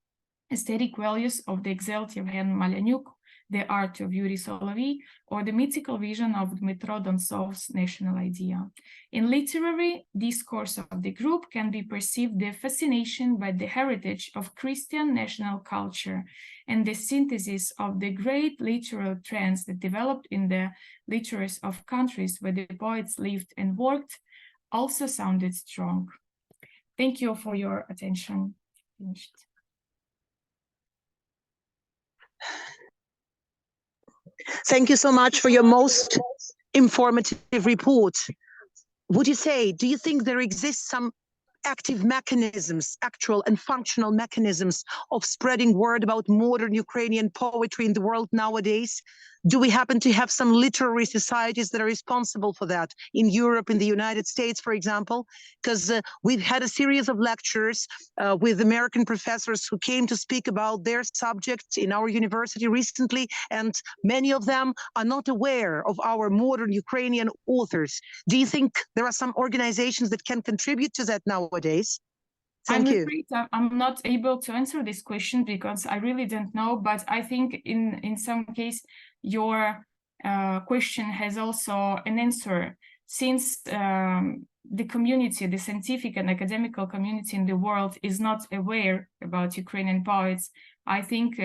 aesthetic values of the exiled Yevhen Malyanuk, the art of Yuri Solovey, or the mythical vision of Dmitro Donsov's national idea. In literary discourse of the group can be perceived the fascination by the heritage of Christian national culture and the synthesis of the great literary trends that developed in the literatures of countries where the poets lived and worked also sounded strong. Thank you for your attention. Finished. Thank you so much for your most informative report. Would you say, do you think there exists some active mechanisms, actual and functional mechanisms of spreading word about modern Ukrainian poetry in the world nowadays? Do we happen to have some literary societies that are responsible for that in Europe, in the United States, for example? Because we've had a series of lectures with American professors who came to speak about their subjects in our university recently, and many of them are not aware of our modern Ukrainian authors. Do you think there are some organizations that can contribute to that nowadays? Thank you. I'm afraid I'm not able to answer this question because I really don't know, but I think in some case your question has also an answer, since the community, the scientific and academical community in the world is not aware about Ukrainian poets. I think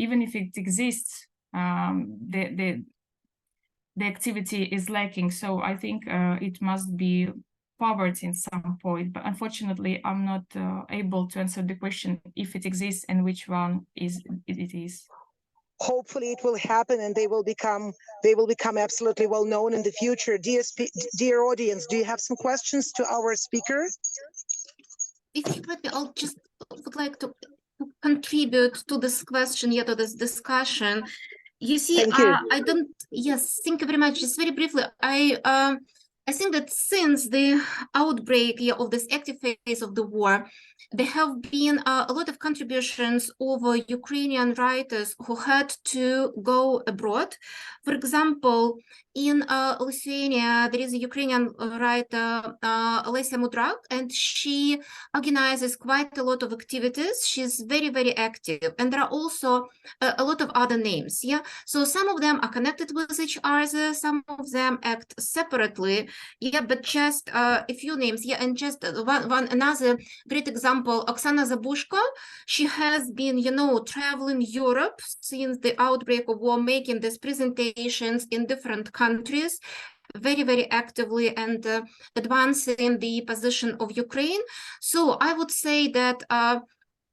even if it exists, the activity is lacking. So I think it must be covered in some point, but unfortunately I'm not able to answer the question if it exists and which one it is. Hopefully it will happen and they will become absolutely well known in the future. Dear audience, do you have some questions to our speaker? If you would, I just would like to contribute to this question, to this discussion. You see, Thank you. thank you very much. Just very briefly, I think that since the outbreak of this active phase of the war, there have been a lot of contributions of Ukrainian writers who had to go abroad. For example, in Lithuania, there is a Ukrainian writer, Olesya Mudrak, and she organizes quite a lot of activities. She's very, very active. And there are also a lot of other names. Yeah. So some of them are connected with each other, some of them act separately. Yeah, but just a few names. Yeah, and just one another great example, Oksana Zabushko. She has been, traveling Europe since the outbreak of war, making these presentations in different countries, very, very actively, and advancing the position of Ukraine. So I would say that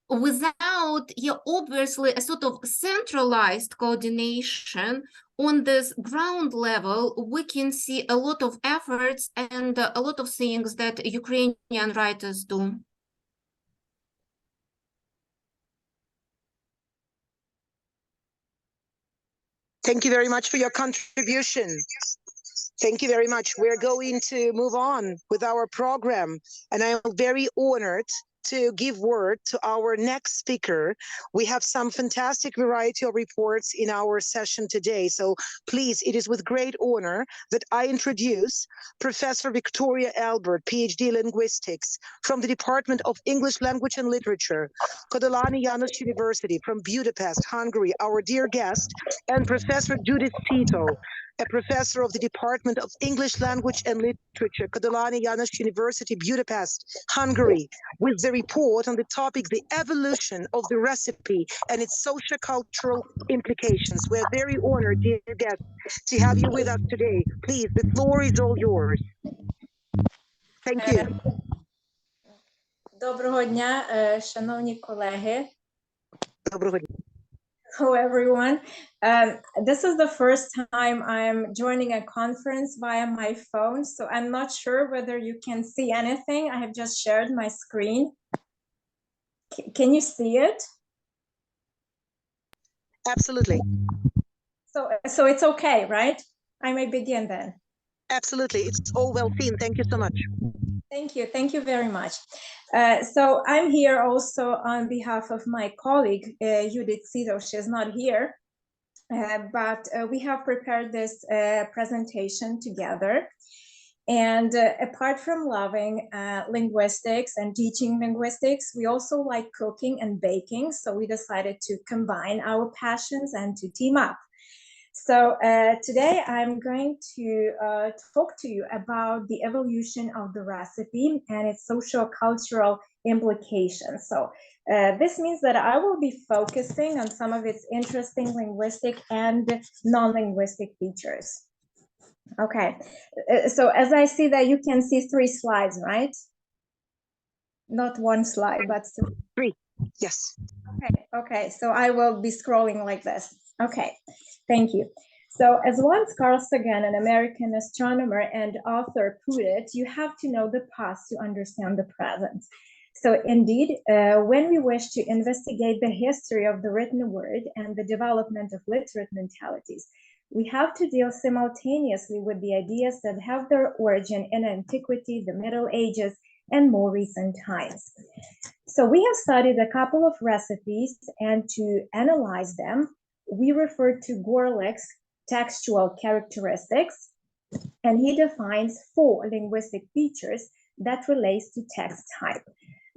without, obviously, a sort of centralized coordination on this ground level, we can see a lot of efforts and a lot of things that Ukrainian writers do. Thank you very much for your contribution. Thank you very much. We're going to move on with our program, and I'm very honored to give word to our next speaker. We have some fantastic variety of reports in our session today. So please, it is with great honor that I introduce Professor Victoria Albert, PhD Linguistics from the Department of English Language and Literature, Kodály János University from Budapest, Hungary, our dear guest, and Professor Judith Tito, a professor of the Department of English Language and Literature, Kodály János University, Budapest, Hungary, with the report on the topic, the evolution of the recipe and its socio-cultural implications. We're very honored, dear guests, to have you with us today. Please, the floor is all yours. Thank you. Доброго дня, шановні колеги. Доброго дня. Hello, everyone. This is the first time I'm joining a conference via my phone, so I'm not sure whether you can see anything. I have just shared my screen. Can you see it? Absolutely. So it's okay, right? I may begin then. Absolutely. It's all well seen. Thank you so much. Thank you. Thank you very much. So I'm here also on behalf of my colleague, Judith Tito. She's not here, but we have prepared this presentation together. And apart from loving linguistics and teaching linguistics, we also like cooking and baking. So we decided to combine our passions and to team up. So today I'm going to talk to you about the evolution of the recipe and its socio-cultural implications. So this means that I will be focusing on some of its interesting linguistic and non-linguistic features. Okay, so as I see that you can see 3 slides, right? Not 1 slide, but 3. Yes. Okay, so I will be scrolling like this. Okay, thank you. So as once Carl Sagan, an American astronomer and author, put it, you have to know the past to understand the present. So indeed, when we wish to investigate the history of the written word and the development of literate mentalities, we have to deal simultaneously with the ideas that have their origin in antiquity, the Middle Ages, and more recent times. So we have studied a couple of recipes, and to analyze them, we refer to Gorlick's textual characteristics, and he defines 4 linguistic features that relates to text type.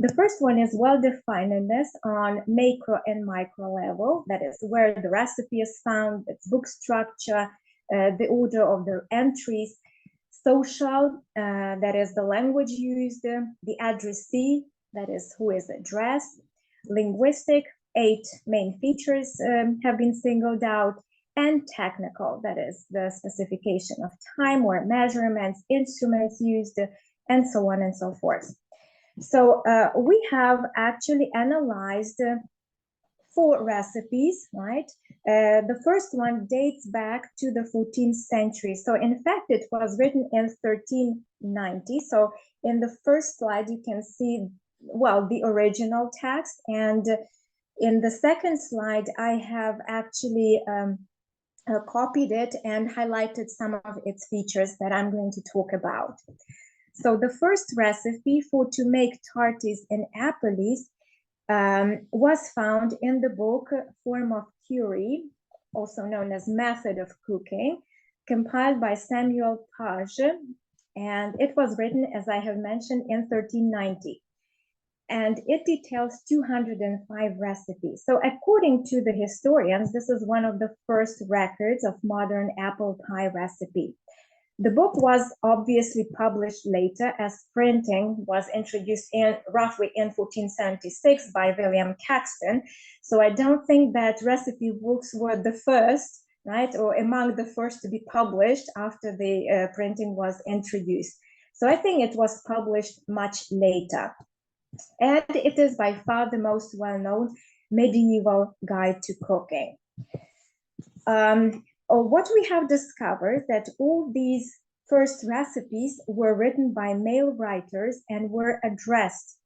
The first one is well-definedness on macro and micro level, that is where the recipe is found, its book structure, the order of the entries, social, that is the language used, the addressee, that is who is addressed, linguistic, 8 main features have been singled out, and technical, that is the specification of time or measurements, instruments used, and so on and so forth. So we have actually analyzed 4 recipes, right? The first one dates back to the 14th century. So in fact, it was written in 1390. So in the first slide, you can see, well, the original text. And in the second slide, I have actually copied it and highlighted some of its features that I'm going to talk about. So the first recipe for to make tarties in Apolis was found in the book Form of Curie, also known as Method of Cooking, compiled by Samuel Page, and it was written, as I have mentioned, in 1390. And it details 205 recipes. So according to the historians, this is one of the first records of modern apple pie recipe. The book was obviously published later, as printing was introduced roughly in 1476 by William Caxton. So I don't think that recipe books were the first, right, or among the first to be published after the printing was introduced. So I think it was published much later. And it is by far the most well-known medieval guide to cooking. What we have discovered that all these first recipes were written by male writers and were addressed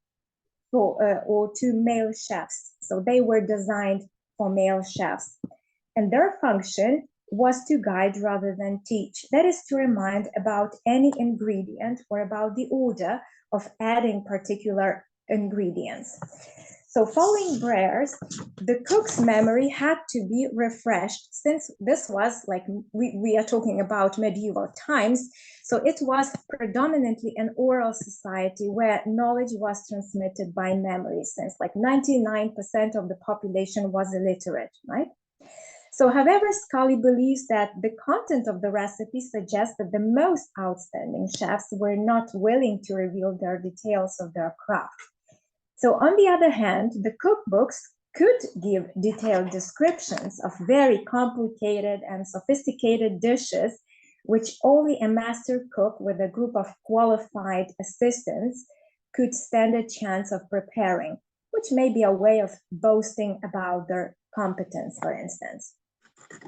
or to male chefs. So they were designed for male chefs. And their function was to guide rather than teach. That is to remind about any ingredient or about the order of adding particular ingredients. So following Brer's, the cook's memory had to be refreshed, since this was like, we are talking about medieval times. So it was predominantly an oral society where knowledge was transmitted by memory, since like 99% of the population was illiterate, right? So however, Scully believes that the content of the recipe suggests that the most outstanding chefs were not willing to reveal their details of their craft. So on the other hand, the cookbooks could give detailed descriptions of very complicated and sophisticated dishes, which only a master cook with a group of qualified assistants could stand a chance of preparing, which may be a way of boasting about their competence, for instance.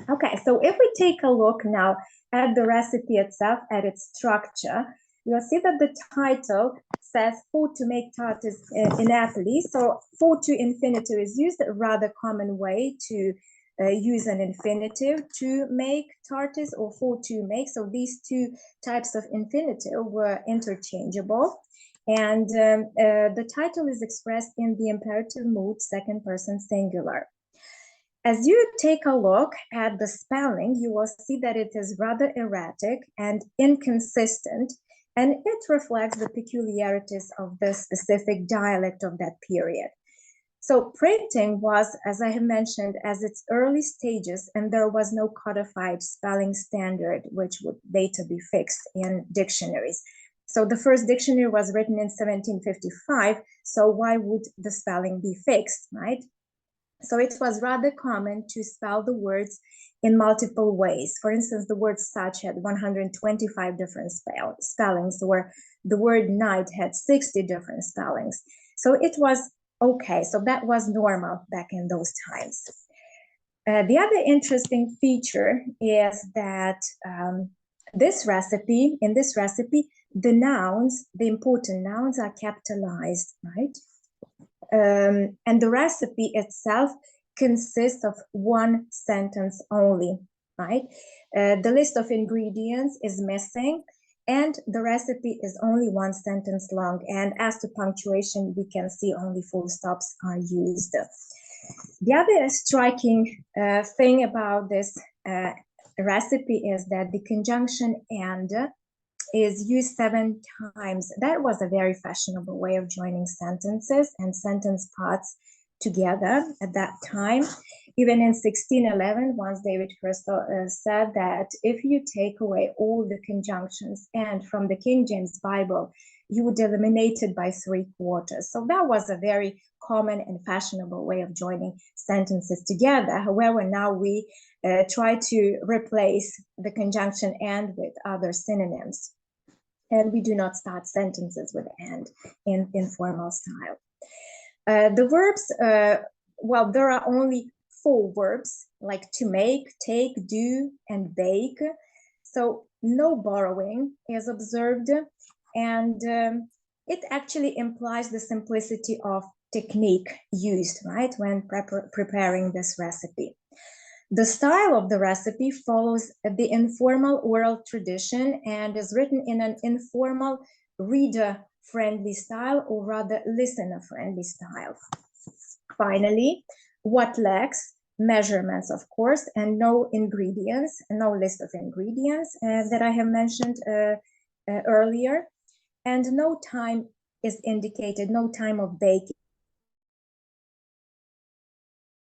Okay, so if we take a look now at the recipe itself, at its structure, you'll see that the title says "For to make tarties in Napoli." So for to infinitive is used, a rather common way to use an infinitive to make tarties or for to make. So these two types of infinitive were interchangeable. And the title is expressed in the imperative mood, second person singular. As you take a look at the spelling, you will see that it is rather erratic and inconsistent, and it reflects the peculiarities of the specific dialect of that period. So printing was, as I have mentioned, as its early stages, and there was no codified spelling standard, which would later be fixed in dictionaries. So the first dictionary was written in 1755, so why would the spelling be fixed, right? So it was rather common to spell the words in multiple ways. For instance, the word such had 125 different spellings, or the word night had 60 different spellings. So it was okay, so that was normal back in those times. The other interesting feature is that in this recipe, the nouns, the important nouns are capitalized, right? And the recipe itself consists of one sentence only, right? The list of ingredients is missing, and the recipe is only one sentence long. And as to punctuation, we can see only full stops are used. The other striking thing about this recipe is that the conjunction "and" is used 7 times. That was a very fashionable way of joining sentences and sentence parts together at that time. Even in 1611, once David Crystal said that if you take away all the conjunctions and from the King James Bible, you would eliminate it by 3/4. So that was a very common and fashionable way of joining sentences together. However, now we try to replace the conjunction "and" with other synonyms. And we do not start sentences with "and" in informal style. The verbs, well, there are only 4 verbs, like to make, take, do, and bake. So no borrowing is observed, and it actually implies the simplicity of technique used, right, when preparing this recipe. The style of the recipe follows the informal oral tradition and is written in an informal, reader-friendly style, or rather listener-friendly style. Finally, what lacks? Measurements, of course, and no ingredients, no list of ingredients that I have mentioned earlier, and no time is indicated, no time of baking.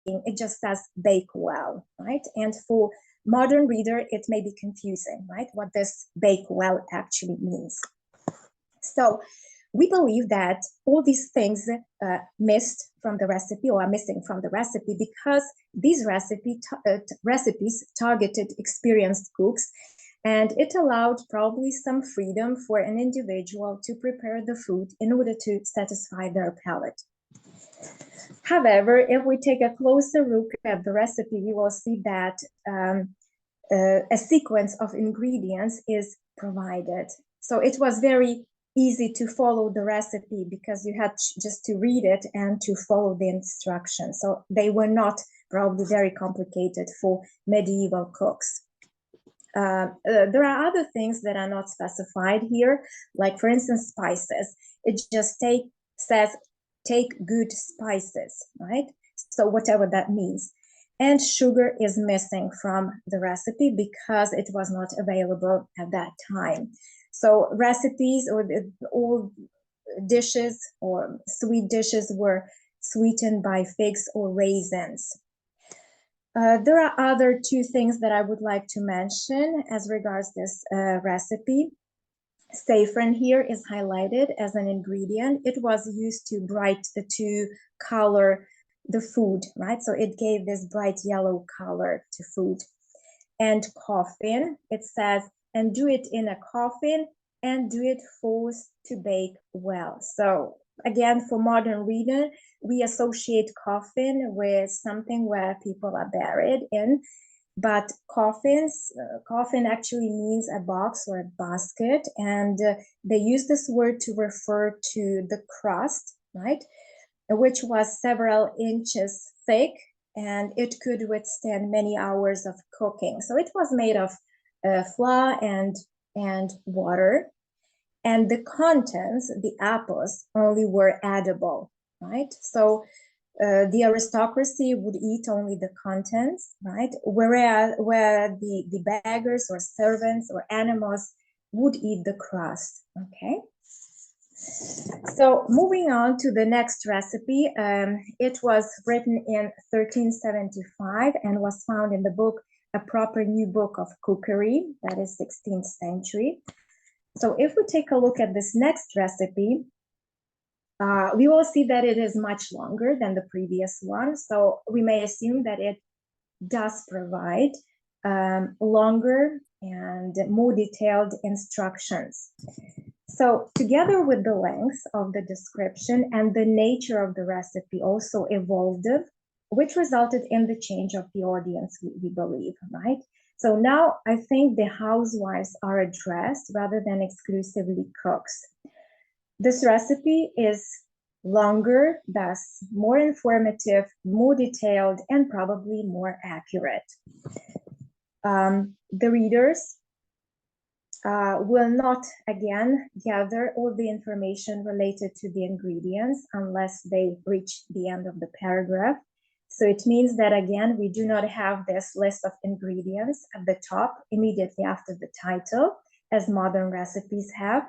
It just says bake well, right? And for modern reader, it may be confusing, right? What this bake well actually means. So we believe that all these things missed from the recipe, or are missing from the recipe, because these recipes targeted experienced cooks, and it allowed probably some freedom for an individual to prepare the food in order to satisfy their palate. However, if we take a closer look at the recipe, you will see that a sequence of ingredients is provided. So it was very easy to follow the recipe because you had just to read it and to follow the instructions. So they were not probably very complicated for medieval cooks. There are other things that are not specified here, like for instance, spices. It just says take good spices, right? So whatever that means. And sugar is missing from the recipe because it was not available at that time. So recipes or all dishes or sweet dishes were sweetened by figs or raisins. There are other two things that I would like to mention as regards this recipe. Saffron here is highlighted as an ingredient. It was used to color the food, right? So it gave this bright yellow color to food. And coffin, it says, and do it in a coffin and do it forced to bake well. So again, for modern reader, we associate coffin with something where people are buried in. But coffin actually means a box or a basket, and they use this word to refer to the crust, right, which was several inches thick, and it could withstand many hours of cooking. So it was made of flour and water, and the contents, the apples, only were edible, right? So the aristocracy would eat only the contents, right? Where the beggars or servants or animals would eat the crust, okay? So moving on to the next recipe, it was written in 1375 and was found in the book, A Proper New Book of Cookery, that is 16th century. So if we take a look at this next recipe, we will see that it is much longer than the previous one. So we may assume that it does provide longer and more detailed instructions. So together with the length of the description and the nature of the recipe also evolved, which resulted in the change of the audience, we believe, right? So now I think the housewives are addressed rather than exclusively cooks. This recipe is longer, thus more informative, more detailed, and probably more accurate. The readers will not, again, gather all the information related to the ingredients unless they reach the end of the paragraph. So it means that, again, we do not have this list of ingredients at the top immediately after the title, as modern recipes have.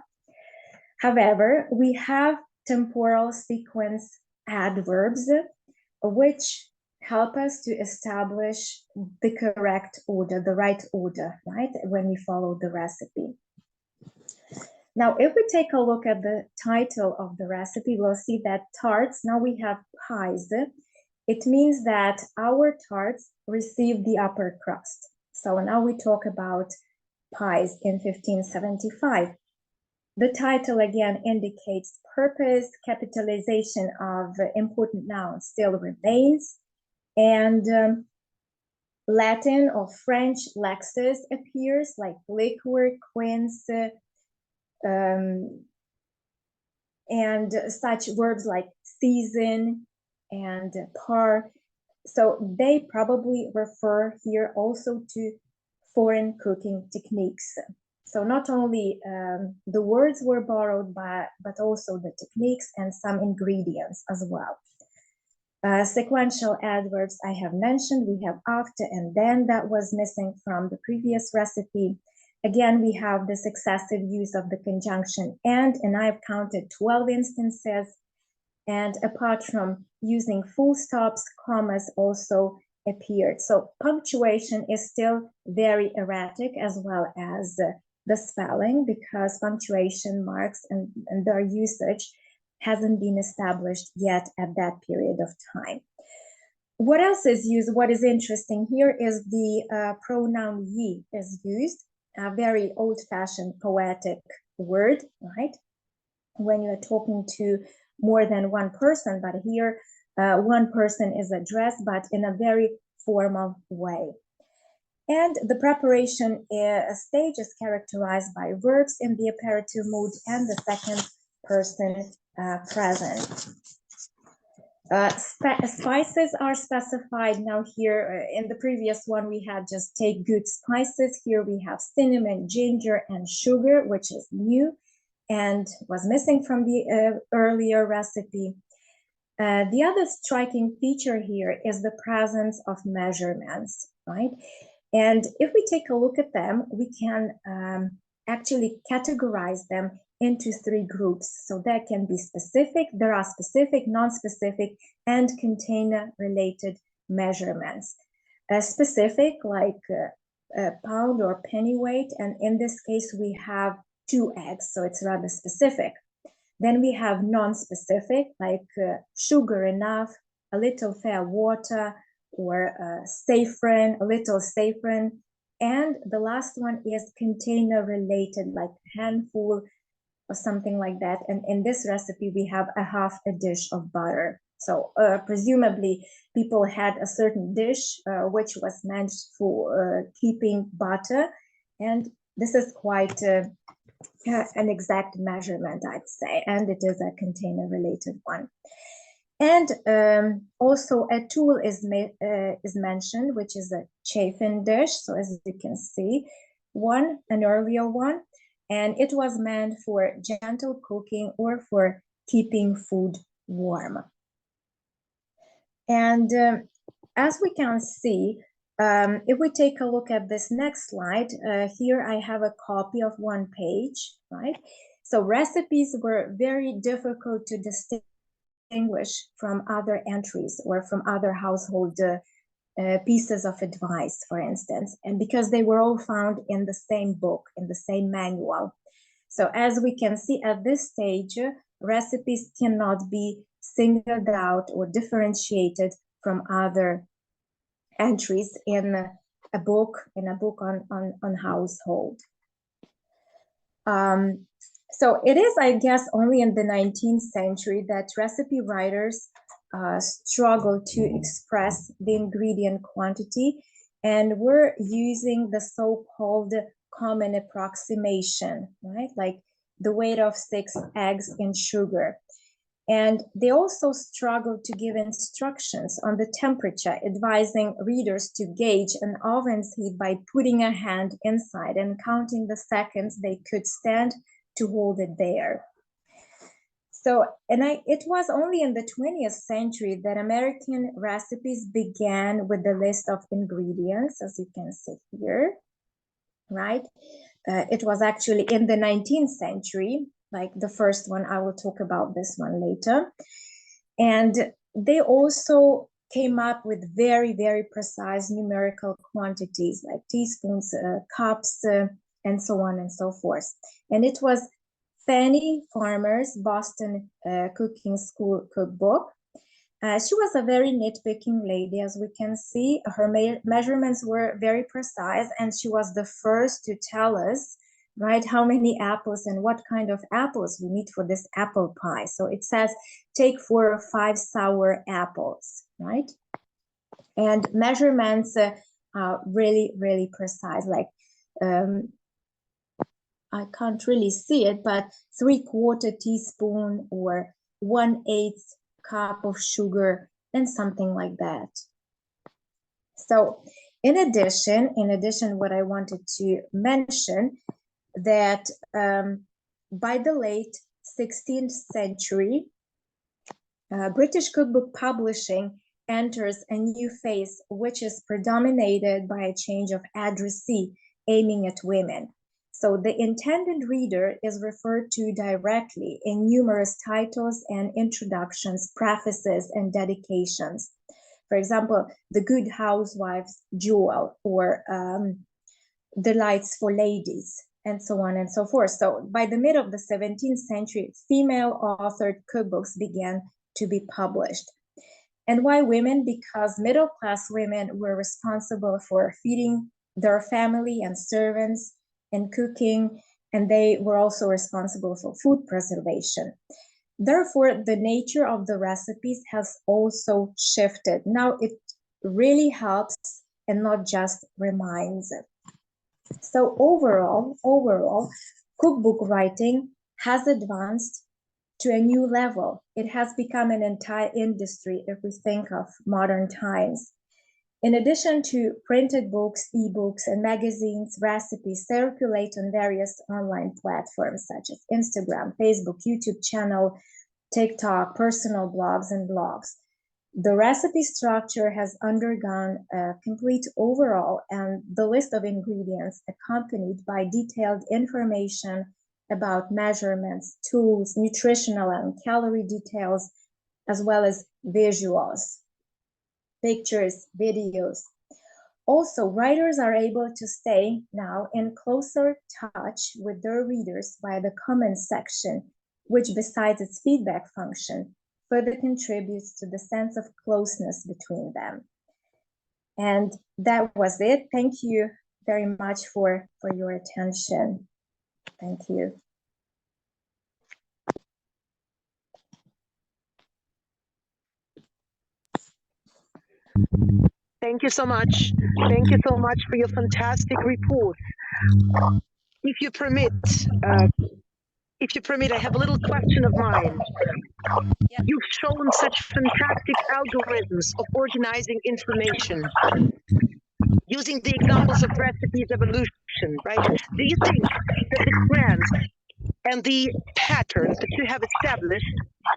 However, we have temporal sequence adverbs, which help us to establish the correct order, the right order, right, when we follow the recipe. Now, if we take a look at the title of the recipe, we'll see that tarts, now we have pies. It means that our tarts receive the upper crust. So now we talk about pies in 1575. The title again indicates purpose, capitalization of important nouns still remains, and Latin or French lexis appears, like liquor, quince, and such verbs like season and par So they probably refer here also to foreign cooking techniques. So not only the words were borrowed, but also the techniques and some ingredients as well. Sequential adverbs I have mentioned. We have after and then, that was missing from the previous recipe. Again, we have this excessive use of the conjunction and I've counted 12 instances. And apart from using full stops, commas also appeared. So punctuation is still very erratic, as well as the spelling, because punctuation marks and their usage hasn't been established yet at that period of time. What else is used? What is interesting here is the pronoun ye is used, a very old-fashioned poetic word, right? When you're talking to more than one person, but here one person is addressed, but in a very formal way. And the preparation stage is characterized by verbs in the imperative mood and the second person present. Spices are specified now here. In the previous one, we had just take good spices. Here we have cinnamon, ginger, and sugar, which is new and was missing from the earlier recipe. The other striking feature here is the presence of measurements, right? And if we take a look at them, we can actually categorize them into three groups. So there can be specific, there are specific, non-specific, and container-related measurements. Specific, like pound or pennyweight, and in this case, we have 2 eggs, so it's rather specific. Then we have non-specific, like sugar enough, a little fair water, or saffron, a little saffron. And the last one is container-related, like handful or something like that. And in this recipe, we have a half a dish of butter. So presumably people had a certain dish which was meant for keeping butter. And this is quite an exact measurement, I'd say, and it is a container-related one. And also a tool is mentioned, which is a chafing dish. So as you can see, an earlier one, and it was meant for gentle cooking or for keeping food warm. And as we can see, if we take a look at this next slide, here I have a copy of 1 page, right? So recipes were very difficult to distinguish from other entries or from other household pieces of advice, for instance, and because they were all found in the same book, in the same manual. So as we can see at this stage, recipes cannot be singled out or differentiated from other entries in a book on household. So it is, I guess, only in the 19th century that recipe writers struggled to express the ingredient quantity, and were using the so-called common approximation, right? Like the weight of 6 eggs in sugar. And they also struggled to give instructions on the temperature, advising readers to gauge an oven's heat by putting a hand inside and counting the seconds they could stand to hold it there. So, it was only in the 20th century that American recipes began with the list of ingredients, as you can see here, right? It was actually in the 19th century, like the first one. I will talk about this one later. And they also came up with very, very precise numerical quantities, like teaspoons, cups, and so on and so forth. And it was Fanny Farmer's Boston Cooking School cookbook. She was a very nitpicking lady, as we can see. Her measurements were very precise, and she was the first to tell us, right, how many apples and what kind of apples we need for this apple pie. So it says, take 4 or 5 sour apples, right? And measurements are really, really precise, like, I can't really see it, but 3/4 teaspoon or 1/8 cup of sugar and something like that. So in addition, what I wanted to mention that by the late 16th century, British cookbook publishing enters a new phase, which is predominated by a change of addressee aiming at women. So the intended reader is referred to directly in numerous titles and introductions, prefaces, and dedications. For example, The Good Housewife's Jewel, or Delights for Ladies, and so on and so forth. So by the mid of the 17th century, female authored cookbooks began to be published. And why women? Because middle-class women were responsible for feeding their family and servants and cooking, and they were also responsible for food preservation. Therefore, the nature of the recipes has also shifted. Now it really helps and not just reminds. So overall, cookbook writing has advanced to a new level. It has become an entire industry if we think of modern times. In addition to printed books, ebooks, and magazines, recipes circulate on various online platforms such as Instagram, Facebook, YouTube channel, TikTok, personal blogs, and blogs. The recipe structure has undergone a complete overhaul, and the list of ingredients accompanied by detailed information about measurements, tools, nutritional and calorie details, as well as visuals, pictures, videos. Also, writers are able to stay now in closer touch with their readers via the comments section, which besides its feedback function, further contributes to the sense of closeness between them. And that was it. Thank you very much for your attention. Thank you. Thank you so much. Thank you so much for your fantastic report. If you permit, I have a little question of mine. You've shown such fantastic algorithms of organizing information using the examples of recipes evolution, right? Do you think that the trends and the patterns that you have established,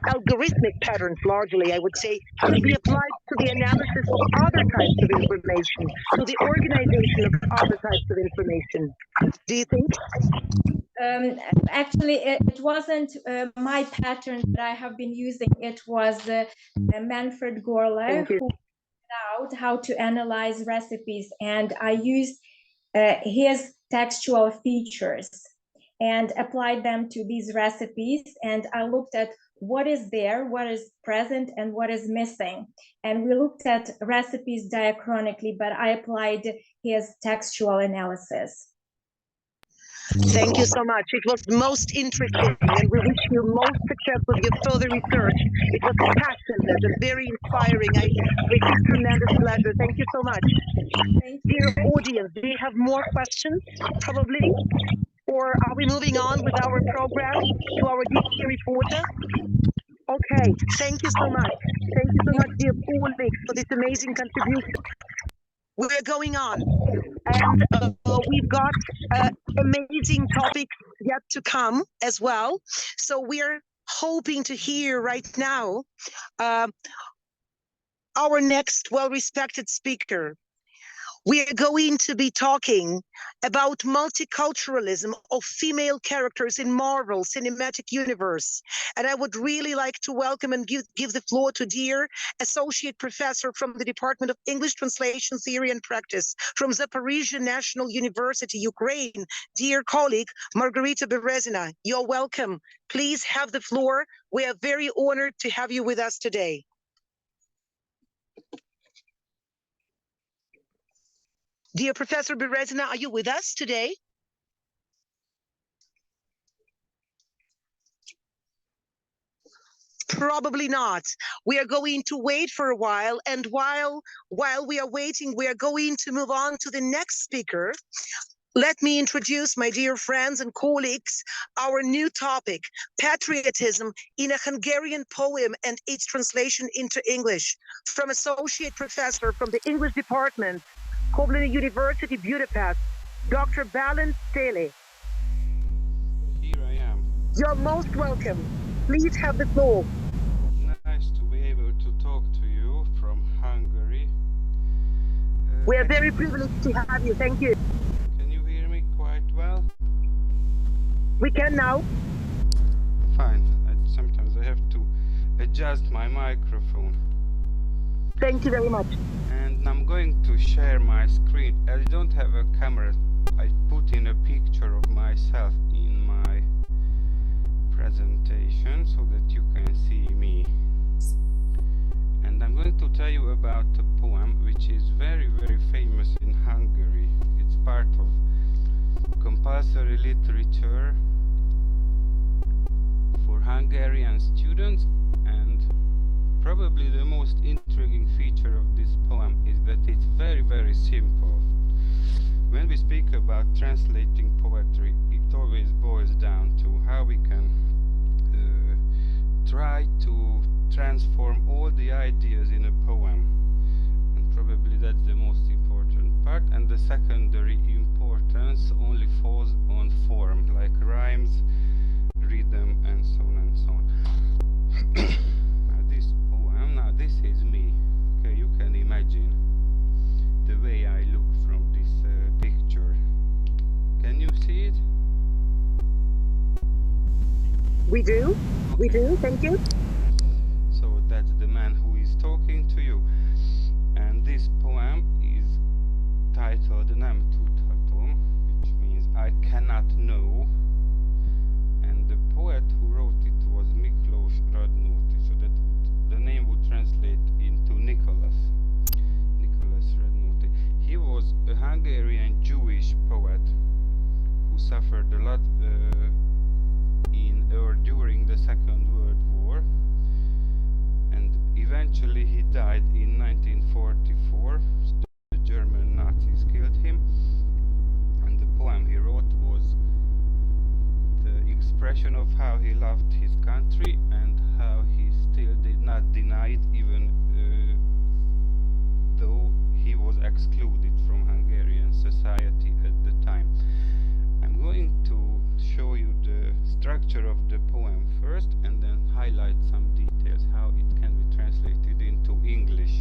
algorithmic patterns largely, I would say, could be applied to the analysis of other types of information, to the organization of other types of information? Do you think? Actually, it wasn't my pattern that I have been using. It was Manfred Gorler who figured out how to analyze recipes, and I used his textual features and applied them to these recipes, and I looked at what is there, what is present, and what is missing. And we looked at recipes diachronically, but I applied his textual analysis. Thank you so much. It was most interesting, and we wish you most success with your further research. It was passionate and very inspiring. I received tremendous pleasure. Thank you so much. Thank you. Dear audience, do you have more questions, probably? Or are we moving on with our program to our dear reporter? Okay, thank you so much. Thank you so much, dear colleagues, for this amazing contribution. We're going on, and we've got amazing topics yet to come as well. So we're hoping to hear right now our next well-respected speaker. We are going to be talking about multiculturalism of female characters in Marvel Cinematic Universe. And I would really like to welcome and give the floor to dear Associate Professor from the Department of English Translation Theory and Practice from Zaporizhzhia National University, Ukraine, dear colleague Margarita Berezina. You're welcome. Please have the floor. We are very honored to have you with us today. Dear Professor Berezina, are you with us today? Probably not. We are going to wait for a while, and while we are waiting, we are going to move on to the next speaker. Let me introduce, my dear friends and colleagues, our new topic, patriotism in a Hungarian poem and its translation into English, from Associate Professor from the English Department, Koblenz University, Budapest, Dr. Balint Tele. Here I am. You're most welcome. Please have the floor. Nice to be able to talk to you from Hungary. We are very privileged to have you. Thank you. Can you hear me quite well? We can now. Fine. Sometimes I have to adjust my microphone. Thank you very much. And I'm going to share my screen. I don't have a camera. I put in a picture of myself in my presentation so that you can see me. And I'm going to tell you about a poem which is very, very famous in Hungary. It's part of compulsory literature for Hungarian students, and probably the most intriguing feature of this poem is that it's very, very simple. When we speak about translating poetry, it always boils down to how we can try to transform all the ideas in a poem. And probably that's the most important part. And the secondary importance only falls on form, like rhymes, rhythm, and so on and so on. This poem, now this is me. Okay, you can imagine the way I look from this picture. Can you see it? We do. We do. Thank you. So that's the man who is talking to you. And this poem is titled Nem tudhatom, which means I cannot know. And the poet who wrote it was Miklós Radnóti, so that the name would translate into Nicholas Radnóti. He was a Hungarian Jewish poet who suffered a lot in or during the Second World War, and eventually he died in 1944. The German Nazis killed him, and the poem he wrote was the expression of how he loved his country and how he still did not deny it, even though he was excluded from Hungarian society at the time. I'm going to show you the structure of the poem first and then highlight some details how it can be translated into English.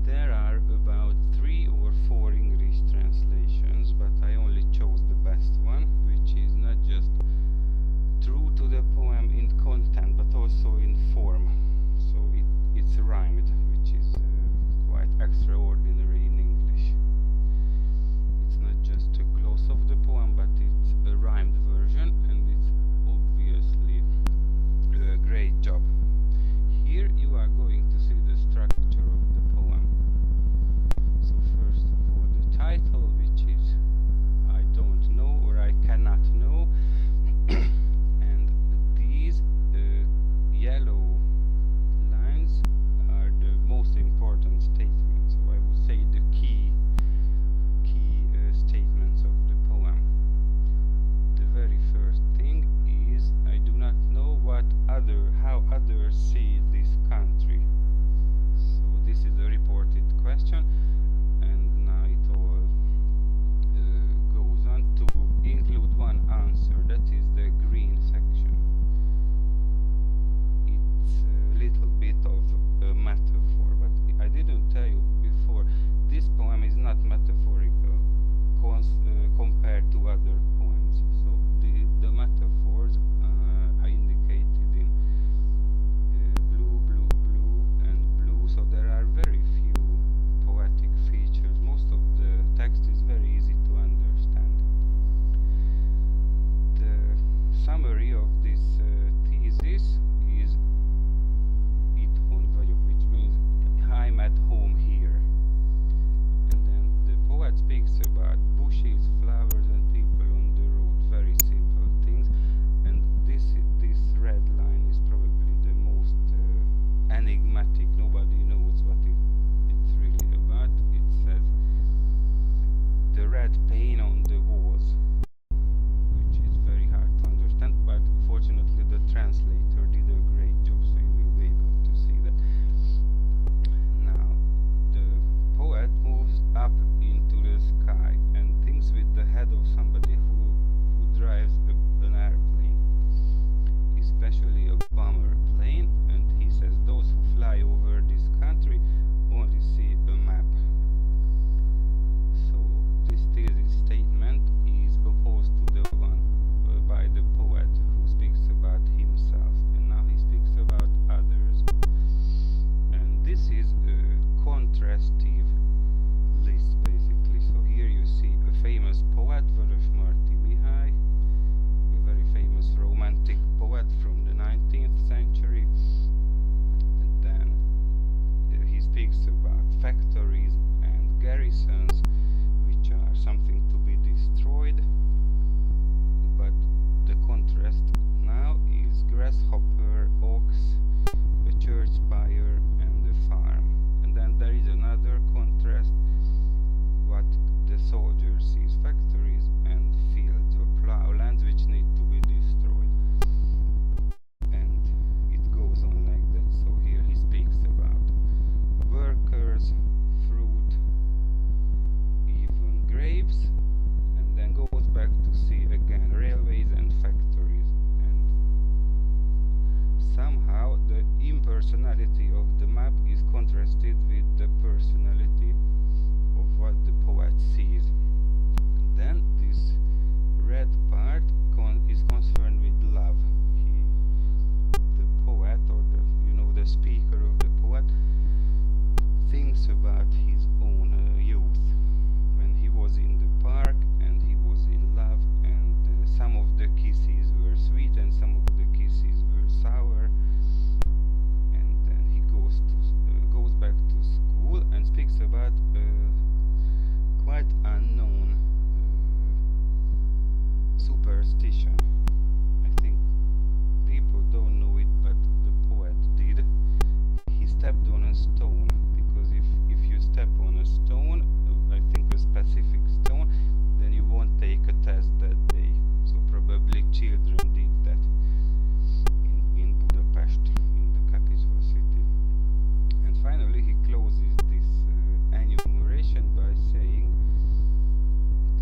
There are about 3 or 4 English translations, but I only chose the best one, which is not just true to the poem in content but also in form. So it's rhymed, which is quite extraordinary in English.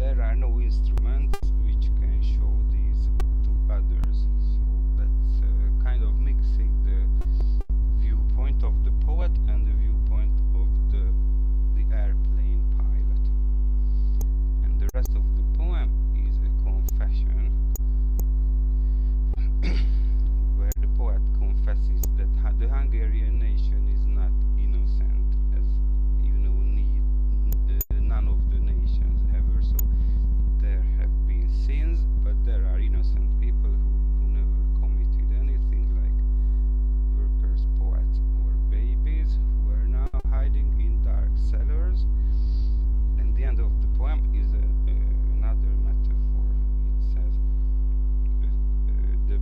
there are no instruments which can show these to others. So that's kind of mixing the viewpoint of the poet and the viewpoint of the airplane pilot. And the rest of the poem is a confession where the poet confesses that the Hungarian nation is not innocent, as you know, none of the nations ever. So there have been sins, but there are innocent people who never committed anything, like workers, poets, or babies who are now hiding in dark cellars. And the end of the poem is another metaphor. It says the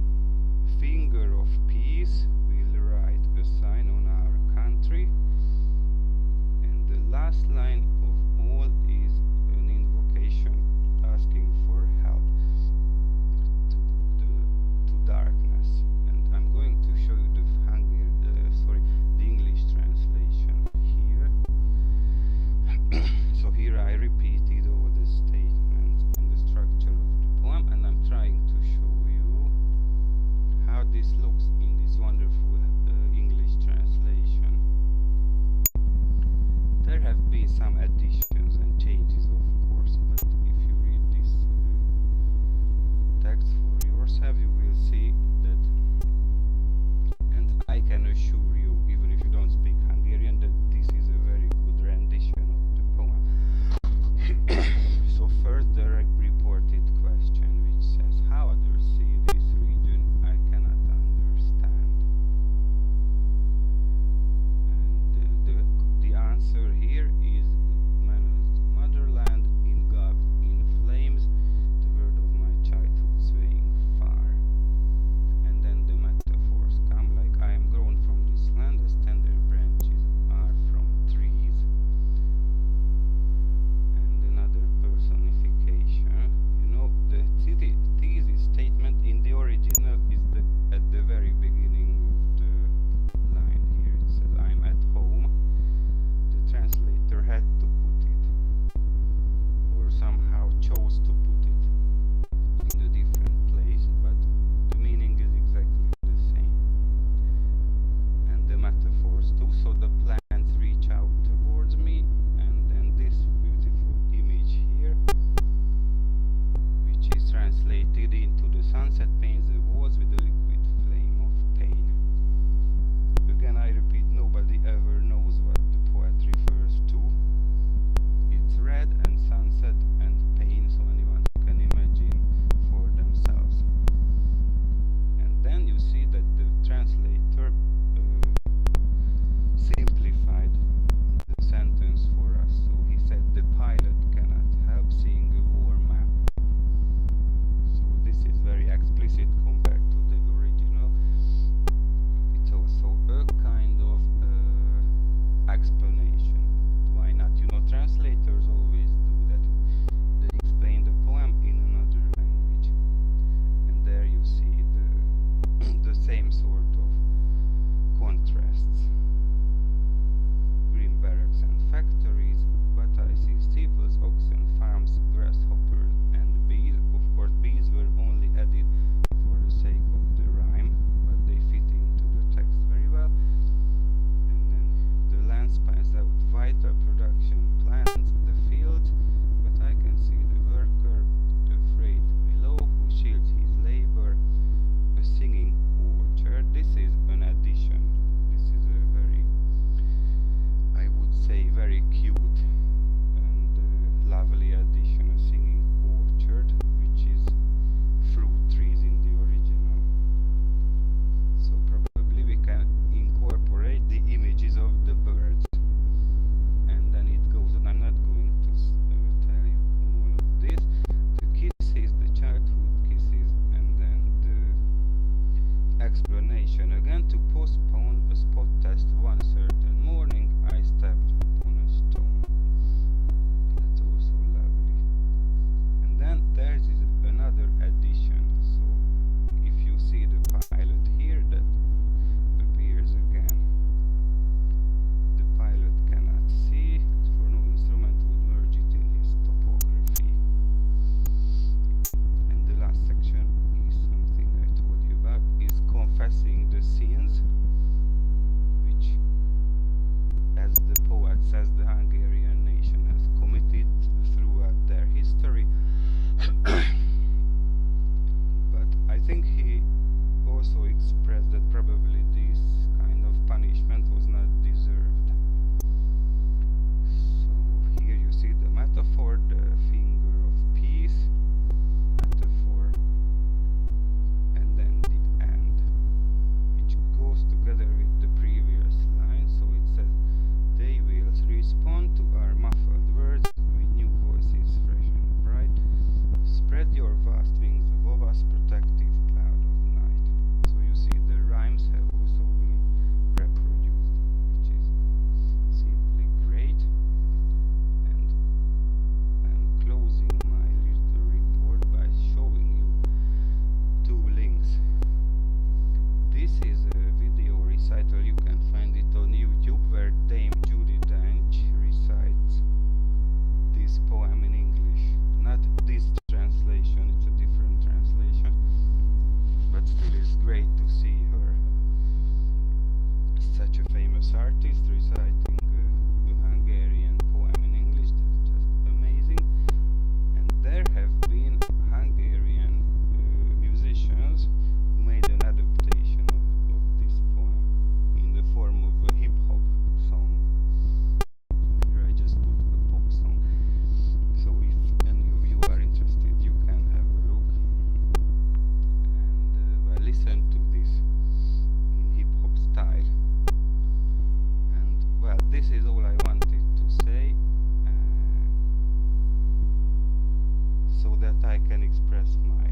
that I can express my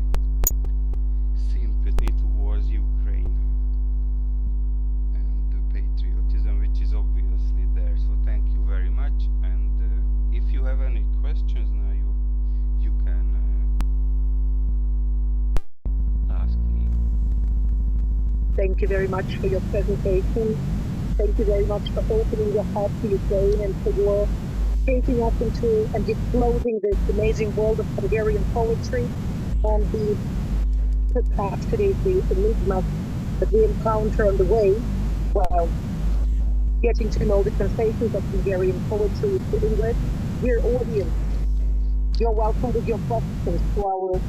sympathy towards Ukraine and the patriotism which is obviously there. So thank you very much, and if you have any questions now, you can ask me. Thank you very much for your presentation. Thank you very much for opening your heart to Ukraine and for your taking us into and disclosing this amazing world of Hungarian poetry and the capacities, the enigmas that we encounter on the way while getting to know the translations of Hungarian poetry to English. Dear audience, you're welcome with your questions to our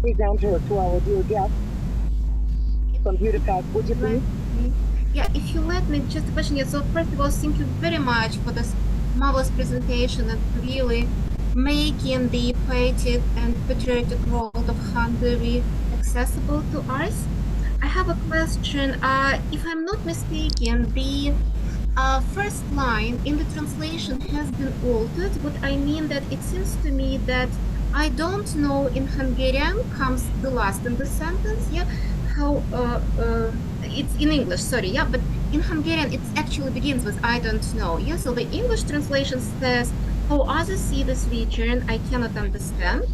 presenter, to our dear guest from Budapest. Would you please? Yeah, if you let me, just a question. Yeah, so first of all, thank you very much for this marvelous presentation and really making the poetic and patriotic world of Hungary accessible to us. I have a question. If I'm not mistaken, the first line in the translation has been altered, but I mean that it seems to me that I don't know in Hungarian comes the last in the sentence, yeah, how it's in English, sorry, yeah, but in Hungarian it actually begins with I don't know, yeah, so the English translation says how others see this region I cannot understand,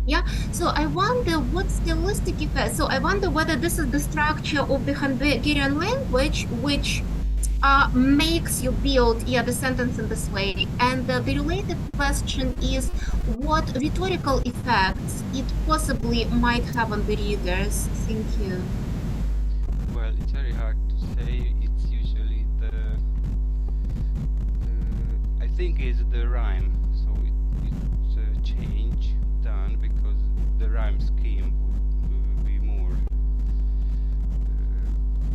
yeah, so I wonder what stylistic effect, so I wonder whether this is the structure of the Hungarian language which makes you build the sentence in this way. And the related question is what rhetorical effects it possibly might have on the readers. Thank you. Well, it's very hard to say. It's usually I think it's the rhyme. So it's a change done because the rhyme scheme would be more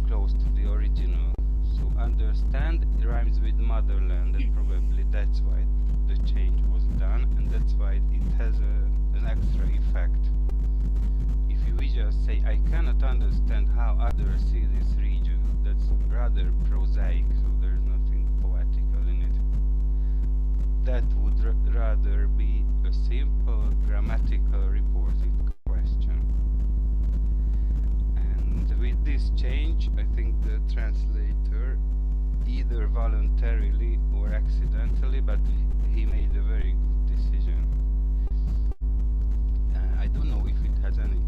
close to the original. Understand rhymes with motherland, and probably that's why the change was done, and that's why it has an extra effect. If you just say I cannot understand how others see this region, that's rather prosaic, so there's nothing poetical in it. That would rather be a simple grammatical reported question. And with this change, I think the translator either voluntarily or accidentally, but he made a very good decision. I don't know if it has any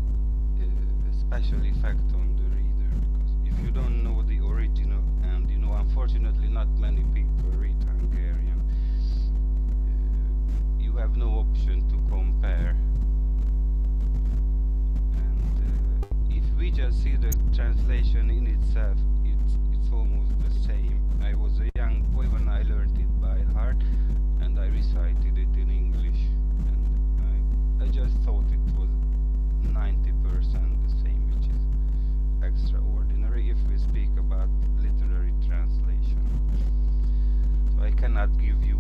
special effect on the reader, because if you don't know the original, and unfortunately not many people read Hungarian, you have no option to compare. And if we just see the translation in itself, it's almost the same. I was a young boy when I learned it by heart, and I recited it in English, and I just thought it was 90% the same, which is extraordinary if we speak about literary translation. So I cannot give you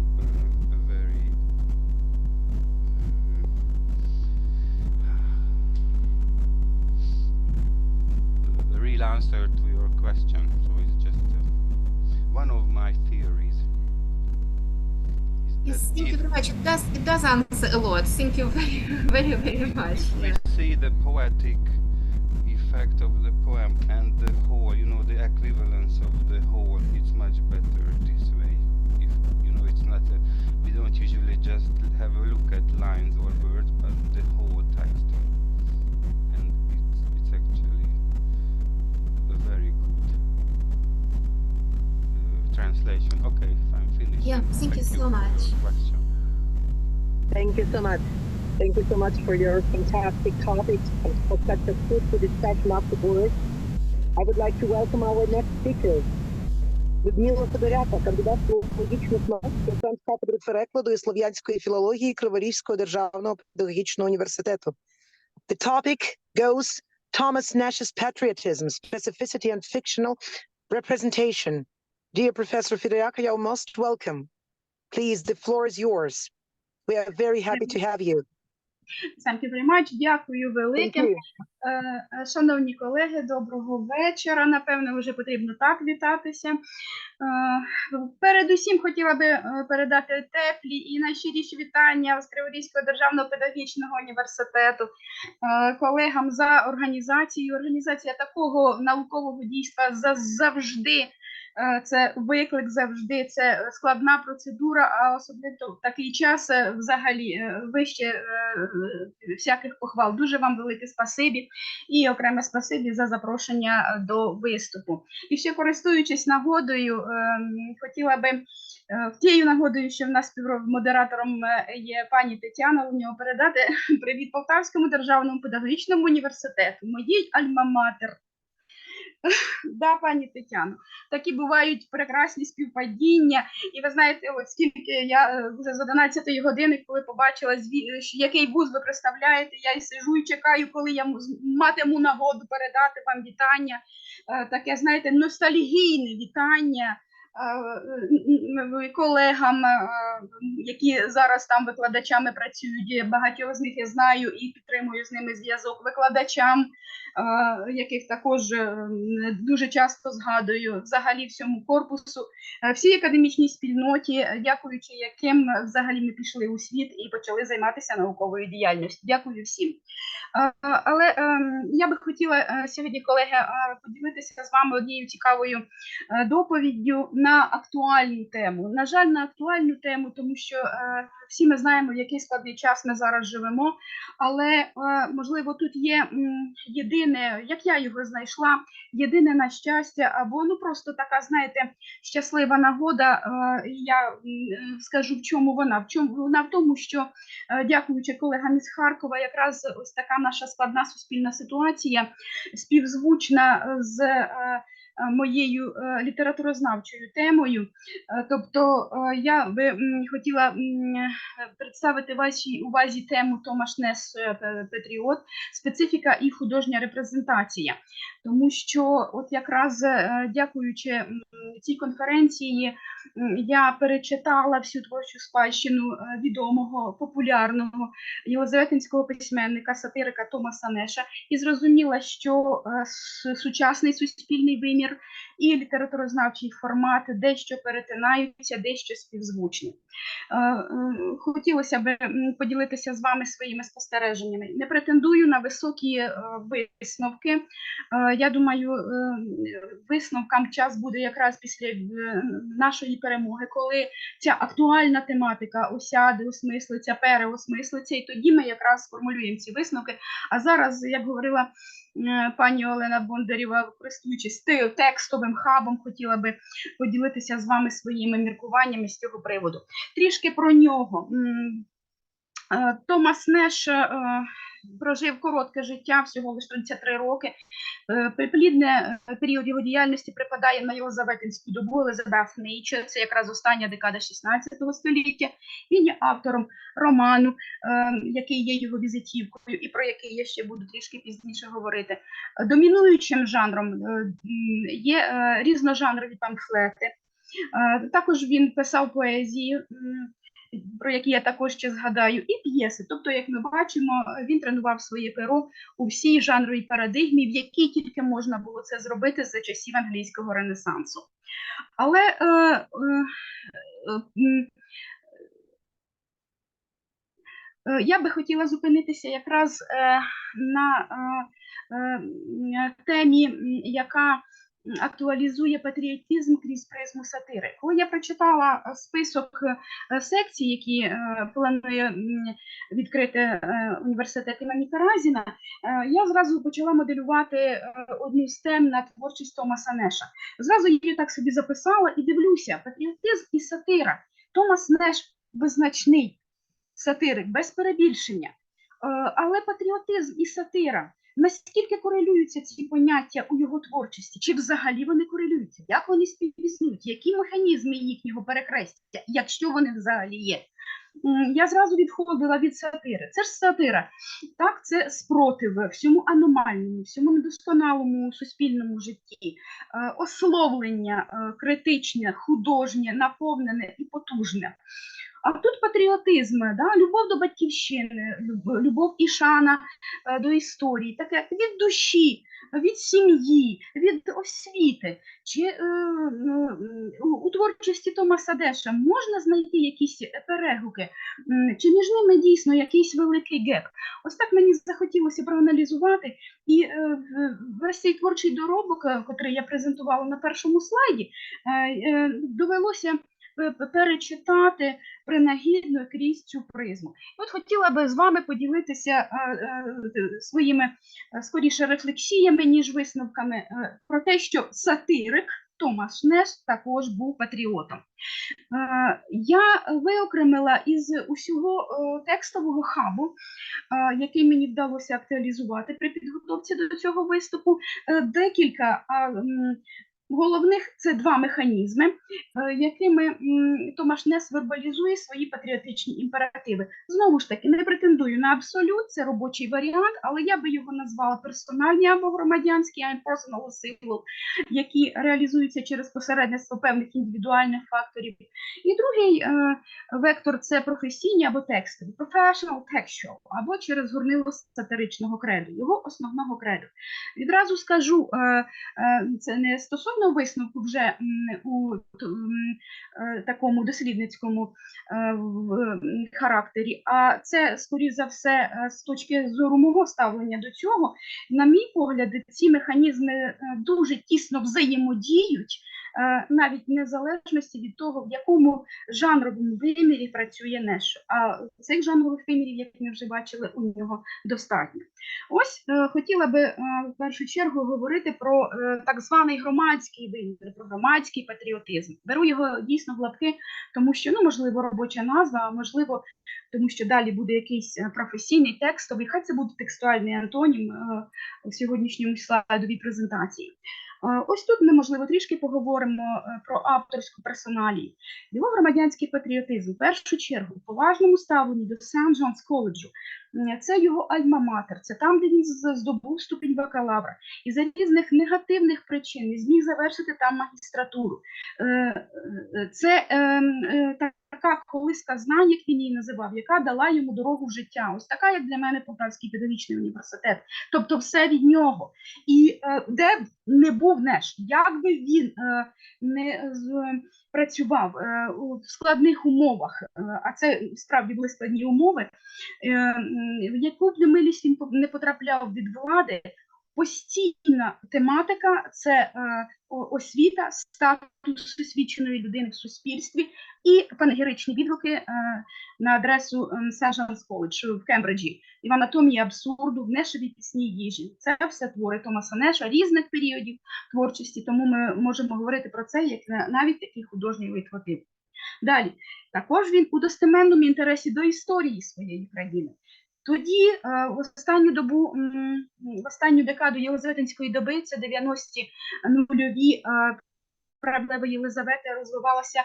a very real answer to your question. So it's just one of my theories. Yes, thank you very much. It does answer a lot. Thank you very, very, very much. We see the poetic effect of the poem and the whole, the equivalence of the whole. It's much better this way. If it's not we don't usually just have a look at lines or words, but the whole text. And it's actually a very good translation. Okay, I'm finished. Yeah, thank you so much. Thank you so much. Thank you so much for your fantastic topics and for such a fruitful discussion afterwards. I would like to welcome our next speaker, Людмила Федоряка, кандидат філологічних наук, доцент кафедри перекладу і слов'янської філології Криворізького державного педагогічного університету. The topic goes Thomas Nash's patriotism, specificity and fictional representation. Dear Professor Fedorяka, you're most welcome. Please, the floor is yours. We are very happy to have you. Thank you very much. Дякую велике. Шановні колеги, доброго вечора. Напевно, вже потрібно так вітатися. Передусім хотіла би передати теплі і найщиріші вітання з Криворізького державного педагогічного університету колегам за організацію. Організація такого наукового дійства завжди це виклик, завжди це складна процедура, а особливо в такий час взагалі вище всяких похвал. Дуже вам велике спасибі і окреме спасибі за запрошення до виступу. І ще користуючись нагодою, хотіла би тією нагодою, що в нас співмодератором є пані Тетяна, у нього передати привіт Полтавському державному педагогічному університету, моїй альма-матер. Да, пані Тетяно, такі бувають прекрасні співпадіння. І ви знаєте, от скільки я вже з 11-ї години, коли побачила, який вуз ви представляєте, я і сижу і чекаю, коли я матиму нагоду передати вам вітання. Таке, знаєте, ностальгійне вітання колегам, які зараз там викладачами працюють. Багатьох з них я знаю і підтримую з ними зв'язок. Викладачам, яких також дуже часто згадую, взагалі всьому корпусу, всій академічній спільноті, дякуючи яким взагалі ми пішли у світ і почали займатися науковою діяльністю. Дякую всім. Але я би хотіла сьогодні, колеги, поділитися з вами однією цікавою доповіддю на актуальну тему. На жаль, на актуальну тему, тому що всі ми знаємо, в який складний час ми зараз живемо, але, можливо, тут є єдине, як я його знайшла, єдине на щастя, або, ну, просто така, знаєте, щаслива нагода, я скажу, в чому вона. Вона в тому, що, дякуючи колегам із Харкова, якраз ось така наша складна суспільна ситуація, співзвучна з моєю літературознавчою темою. Тобто я би хотіла представити вашій увазі тему Томаш Нес «Патріот», специфіка і художня репрезентація. Тому що от якраз дякуючи цій конференції я перечитала всю творчу спадщину відомого, популярного єлизаветинського письменника, сатирика Томаса Неша і зрозуміла, що сучасний суспільний вимір і літературознавчий формат дещо перетинаються, дещо співзвучні. Хотілося б поділитися з вами своїми спостереженнями. Не претендую на високі висновки. Я думаю, висновкам час буде якраз після нашої перемоги, коли ця актуальна тематика осяде, осмислиться, переосмислиться, і тоді ми якраз сформулюємо ці висновки. А зараз, як говорила пані Олена Бондарєва, користуючись текстовим хабом, хотіла би поділитися з вами своїми міркуваннями з цього приводу. Трішки про нього. Томас Неш прожив коротке життя, всього лише 33 роки. Плідний період його діяльності припадає на Єлизаветинську добу, Elizabeth Age, це якраз остання декада 16 століття. Він є автором роману, який є його візитівкою і про який я ще буду трішки пізніше говорити. Домінуючим жанром є різножанрові памфлети. Також він писав поезію, про які я також ще згадаю, і п'єси. Тобто, як ми бачимо, він тренував своє перо у всій жанровій парадигмі, в якій тільки можна було це зробити за часів англійського Ренесансу. Але я би хотіла зупинитися якраз на темі, яка актуалізує патріотизм крізь призму сатири. Коли я прочитала список секцій, які планує відкрити університет імені Каразіна, я зразу почала моделювати одну з тем на творчість Томаса Неша. Зразу її так собі записала і дивлюся, патріотизм і сатира. Томас Неш визначний сатирик, без перебільшення. Але патріотизм і сатира, наскільки корелюються ці поняття у його творчості? Чи взагалі вони корелюються? Як вони співіснують? Які механізми їхнього перехрестя, якщо вони взагалі є? Я зразу відходила від сатири. Це ж сатира. Так, це спротив всьому аномальному, всьому недосконалому суспільному житті, ословлення критичне, художнє, наповнене і потужне. А тут патріотизм, да? Любов до батьківщини, любов і шана до історії, таке від душі, від сім'ї, від освіти. Чи у творчості Томаса Деша можна знайти якісь перегуки? Чи між ними дійсно якийсь великий геп? Ось так мені захотілося проаналізувати, і весь цей творчий доробок, який я презентувала на першому слайді, довелося перечитати принагідно крізь цю призму. От хотіла би з вами поділитися своїми, скоріше, рефлексіями, ніж висновками, про те, що сатирик Томас Неш також був патріотом. Я виокремила із усього текстового хабу, який мені вдалося актуалізувати при підготовці до цього виступу, декілька головних, це два механізми, якими Томаш Нес вербалізує свої патріотичні імперативи. Знову ж таки, не претендую на абсолют, це робочий варіант, але я би його назвала персональні або громадянські, impersonal symbol, які реалізуються через посередництво певних індивідуальних факторів. І другий вектор – це професійні або текстові, professional textual, або через горнило сатиричного креду, його основного креду. Відразу скажу, це не стосовно висновку вже у такому дослідницькому характері, а це, скоріше за все, з точки зору мого ставлення до цього, на мій погляд, ці механізми дуже тісно взаємодіють, навіть в незалежності від того, в якому жанровому вимірі працює Неш. А цих жанрових вимірів, як ми вже бачили, у нього достатньо. Ось хотіла би в першу чергу говорити про так званий громадський вимір, про громадський патріотизм. Беру його дійсно в лапки, тому що, ну, можливо, робоча назва, а можливо, тому що далі буде якийсь професійний текстовий, хай це буде текстуальний антонім у сьогоднішньому слайдовій презентації. Ось тут ми, можливо, трішки поговоримо про авторську персоналію. Його громадянський патріотизм, в першу чергу, у поважному ставленні до Сент-Джонс коледжу, це його альма-матер, це там, де він здобув ступінь бакалавра. І за різних негативних причин не зміг завершити там магістратуру. Це така колиска знань, як він її називав, яка дала йому дорогу в життя. Ось така, як для мене, Полтавський педагогічний університет. Тобто все від нього. І де б не був Неш, як би він не працював в складних умовах, а це справді були складні умови, в яку б немилість він не потрапляв від влади, постійна тематика – це освіта, статус освіченої людини в суспільстві і панегіричні відгуки на адресу Сент-Джонс коледж в Кембриджі. І в анатомії абсурду, в Нешевій пісні їжі. Це все твори Томаса Неша різних періодів творчості, тому ми можемо говорити про це як навіть такий художній лейтмотив. Далі, також він у достеменному інтересі до історії своєї країни. Тоді, в останню декаду Єлизаветинської доби, це 90-ті нульові, Королеви Єлизавети, розвивалася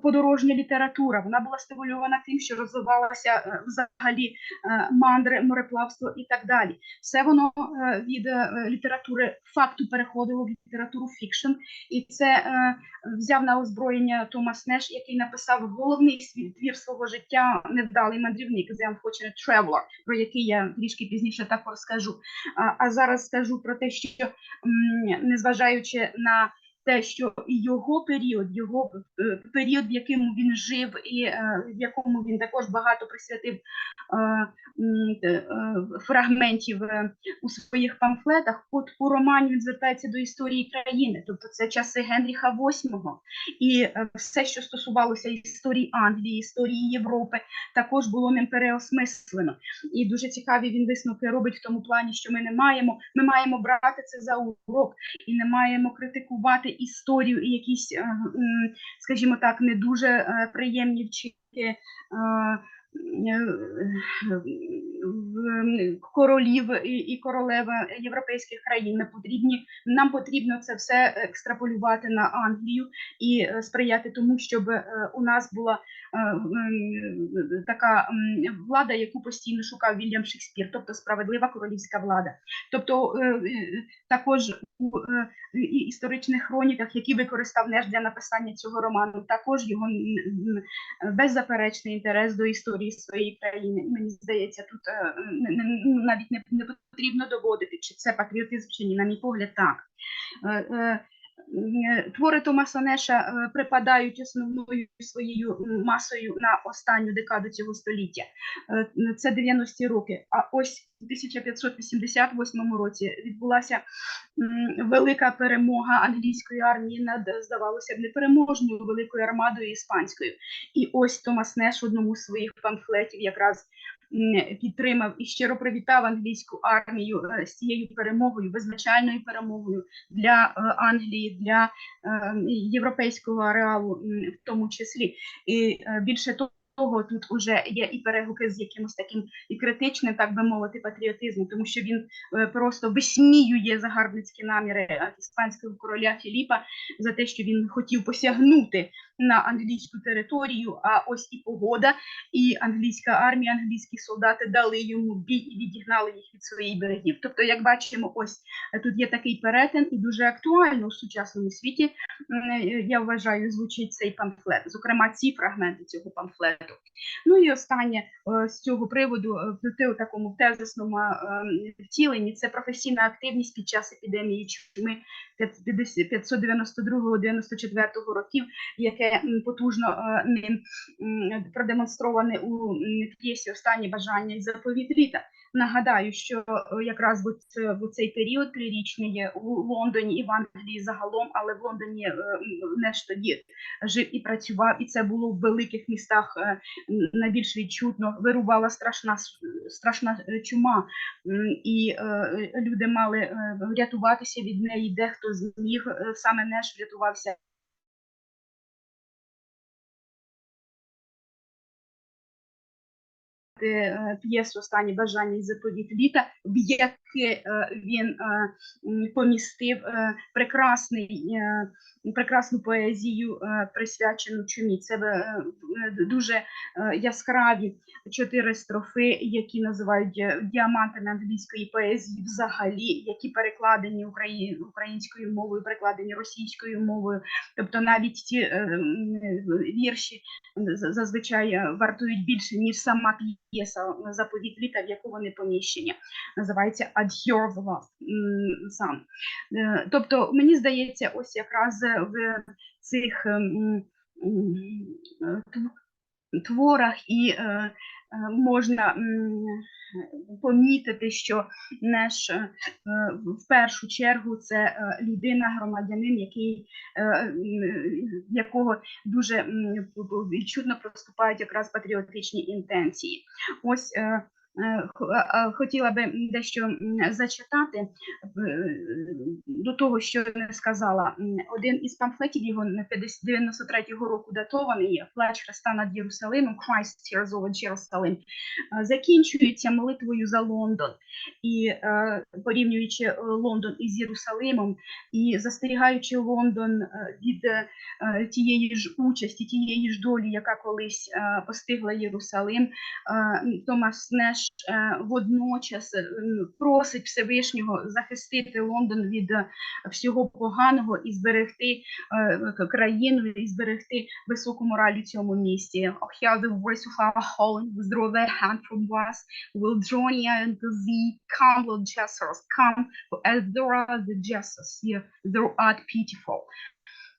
подорожня література. Вона була стимульована тим, що розвивалася взагалі мандри, мореплавство і так далі. Все воно від літератури факту переходило в літературу фікшн. І це взяв на озброєння Томас Неш, який написав головний твір свого життя «Невдалий мандрівник» «The Unfortunate Traveler», про який я трішки пізніше також скажу. А зараз скажу про те, що незважаючи на те, що його період, в якому він жив і в якому він також багато присвятив фрагментів у своїх памфлетах, от у романі він звертається до історії країни, тобто це часи Генріха VIII, і все, що стосувалося історії Англії, історії Європи, також було ним переосмислено. І дуже цікаві він висновки робить в тому плані, що ми маємо брати це за урок і не маємо критикувати історію і якісь, скажімо так, не дуже приємні вчинки королів і королев європейських країн. Нам потрібно це все екстраполювати на Англію і сприяти тому, щоб у нас була така влада, яку постійно шукав Вільям Шекспір, тобто справедлива королівська влада. Тобто також у історичних хроніках, які використав Неш для написання цього роману, також його беззаперечний інтерес до історії своєї країни. Мені здається, тут навіть не потрібно доводити, чи це патріотизм, чи ні, на мій погляд, так. Твори Томаса Неша припадають основною своєю масою на останню декаду цього століття. Це 90-ті роки. А ось у 1588 році відбулася велика перемога англійської армії над, здавалося б, непереможною великою армадою іспанською. І ось Томас Неш в одному з своїх памфлетів якраз підтримав і щиро привітав англійську армію з цією перемогою, визначальною перемогою для Англії, для європейського ареалу в тому числі. І більше того, тут уже є і перегуки з якимось таким і критичним, так би мовити, патріотизмом, тому що він просто висміює загарбницькі наміри іспанського короля Філіпа за те, що він хотів посягнути на англійську територію, а ось і погода, і англійська армія, англійські солдати дали йому бій і відігнали їх від своїх берегів. Тобто, як бачимо, ось тут є такий перетин, і дуже актуально у сучасному світі, я вважаю, звучить цей памфлет, зокрема ці фрагменти цього памфлету. Ну і останнє з цього приводу, в такому тезисному втіленні, це професійна активність під час епідемії чуми 592-94 років, яке потужно ним продемонстроване у п'єсі «Останнє бажання і заповідь літа». Нагадаю, що якраз в цей період трирічний у Лондоні і в Англії загалом, але в Лондоні Неш тоді жив і працював, і це було в великих містах найбільш відчутно. Вирувала страшна чума, і люди мали рятуватися від неї, дехто зміг, саме Неш врятувався. П'єсу «Останнє бажання і заповідь літа», в яке він помістив прекрасну поезію, присвячену чумі. Це дуже яскраві 4 строфи, які називають діамантами англійської поезії взагалі, які перекладені українською мовою, перекладені російською мовою. Тобто навіть ті вірші зазвичай вартують більше, ніж сама п'єса «Заповідь літа», в яку вони поміщені. Називається «Ad Your Love». Тобто, мені здається, ось якраз в цих творах і можна помітити, що Неш в першу чергу це людина, громадянин, в якого дуже відчутно проступають якраз патріотичні інтенції. Ось хотіла би дещо зачитати до того, що не сказала. Один із памфлетів його 93-го року датований, «Плач Христа над Єрусалимом», «Christ tears over Jerusalem», закінчується молитвою за Лондон, і порівнюючи Лондон із Єрусалимом, і застерігаючи Лондон від тієї ж участі, тієї ж долі, яка колись постигла Єрусалим, Томас Неш водночас просить Всевишнього захистити Лондон від всього поганого і зберегти країну, і зберегти високу мораль у цьому місті. Oh, hear the voice of our Holland, withdraw their hand from us, will draw near unto thee, come, Lord Jesus, come, for as thou art the Jesus, here thou art pitiful.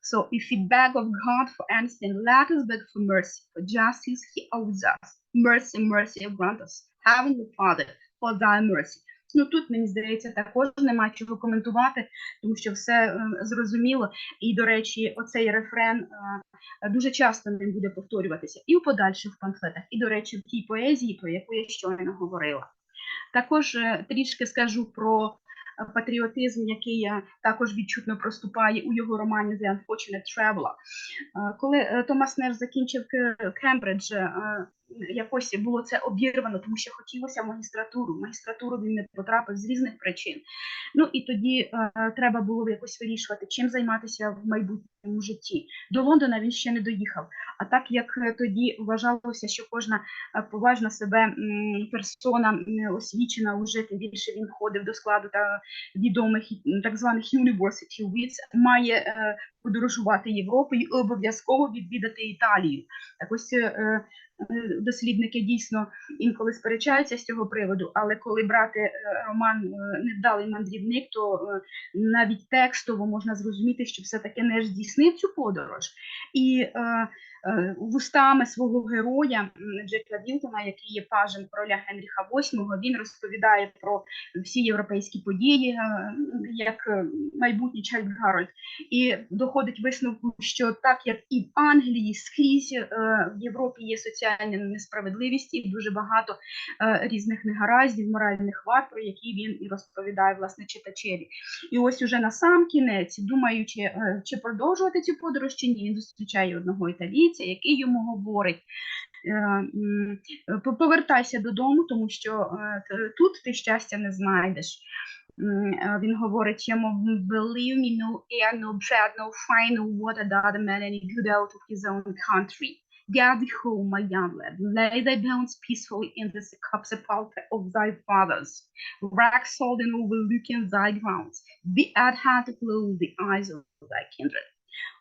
So if we beg of God for anything, let us beg for mercy, for justice he owes us. Mercy, mercy, grant us. Heavenly Father, for thy mercy. Ну, тут, мені здається, також нема чого коментувати, тому що все зрозуміло. І, до речі, оцей рефрен дуже часто ним буде повторюватися і у подальших памфлетах, і, до речі, в тій поезії, про яку я щойно говорила. Також трішки скажу про патріотизм, який також відчутно проступає у його романі «The Unfortunate Traveler». Коли Томас Неш закінчив Кембридж, якось було це обірвано, тому що хотілося в магістратуру. В магістратуру він не потрапив з різних причин. Ну і тоді треба було якось вирішувати, чим займатися в майбутньому житті. До Лондона він ще не доїхав. А так як тоді вважалося, що кожна поважна себе персона, освічена уже, тим більше він входив до складу відомих так званих university wits, має подорожувати Європою і обов'язково відвідати Італію. Так ось дослідники дійсно інколи сперечаються з цього приводу, але коли брати роман «Невдалий мандрівник», то навіть текстово можна зрозуміти, що все-таки не здійснив цю подорож. І вустами свого героя Джека Вілтона, який є пажем короля Генріха VIII, він розповідає про всі європейські події, як майбутній Чарльз Гарольд. І доходить висновку, що так як і в Англії, скрізь в Європі є соціальна несправедливість і дуже багато різних негараздів, моральних вад, про які він і розповідає, власне, читачеві. І ось уже на сам кінець, думаючи, чи продовжувати цю подорож, чи ні, він зустрічає одного італійця, який йому говорить: повертайся додому, тому що тут ти щастя не знайдеш. Він говорить йому: believe me, no air, no bread, no fire, no water, that a man any good out of his own country. Get thee home, my young lad, lay thy bones peacefully in the sepulchre of thy fathers. Rack salt and overlooking thy grounds, be at hand to close the eyes of thy kindred.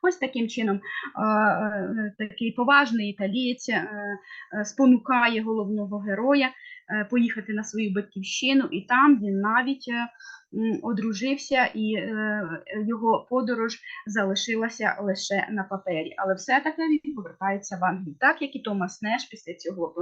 Ось таким чином такий поважний італієць спонукає головного героя поїхати на свою батьківщину, і там він навіть одружився, і його подорож залишилася лише на папері. Але все-таки він повертається в Англію. Так, як і Томас Неш після цього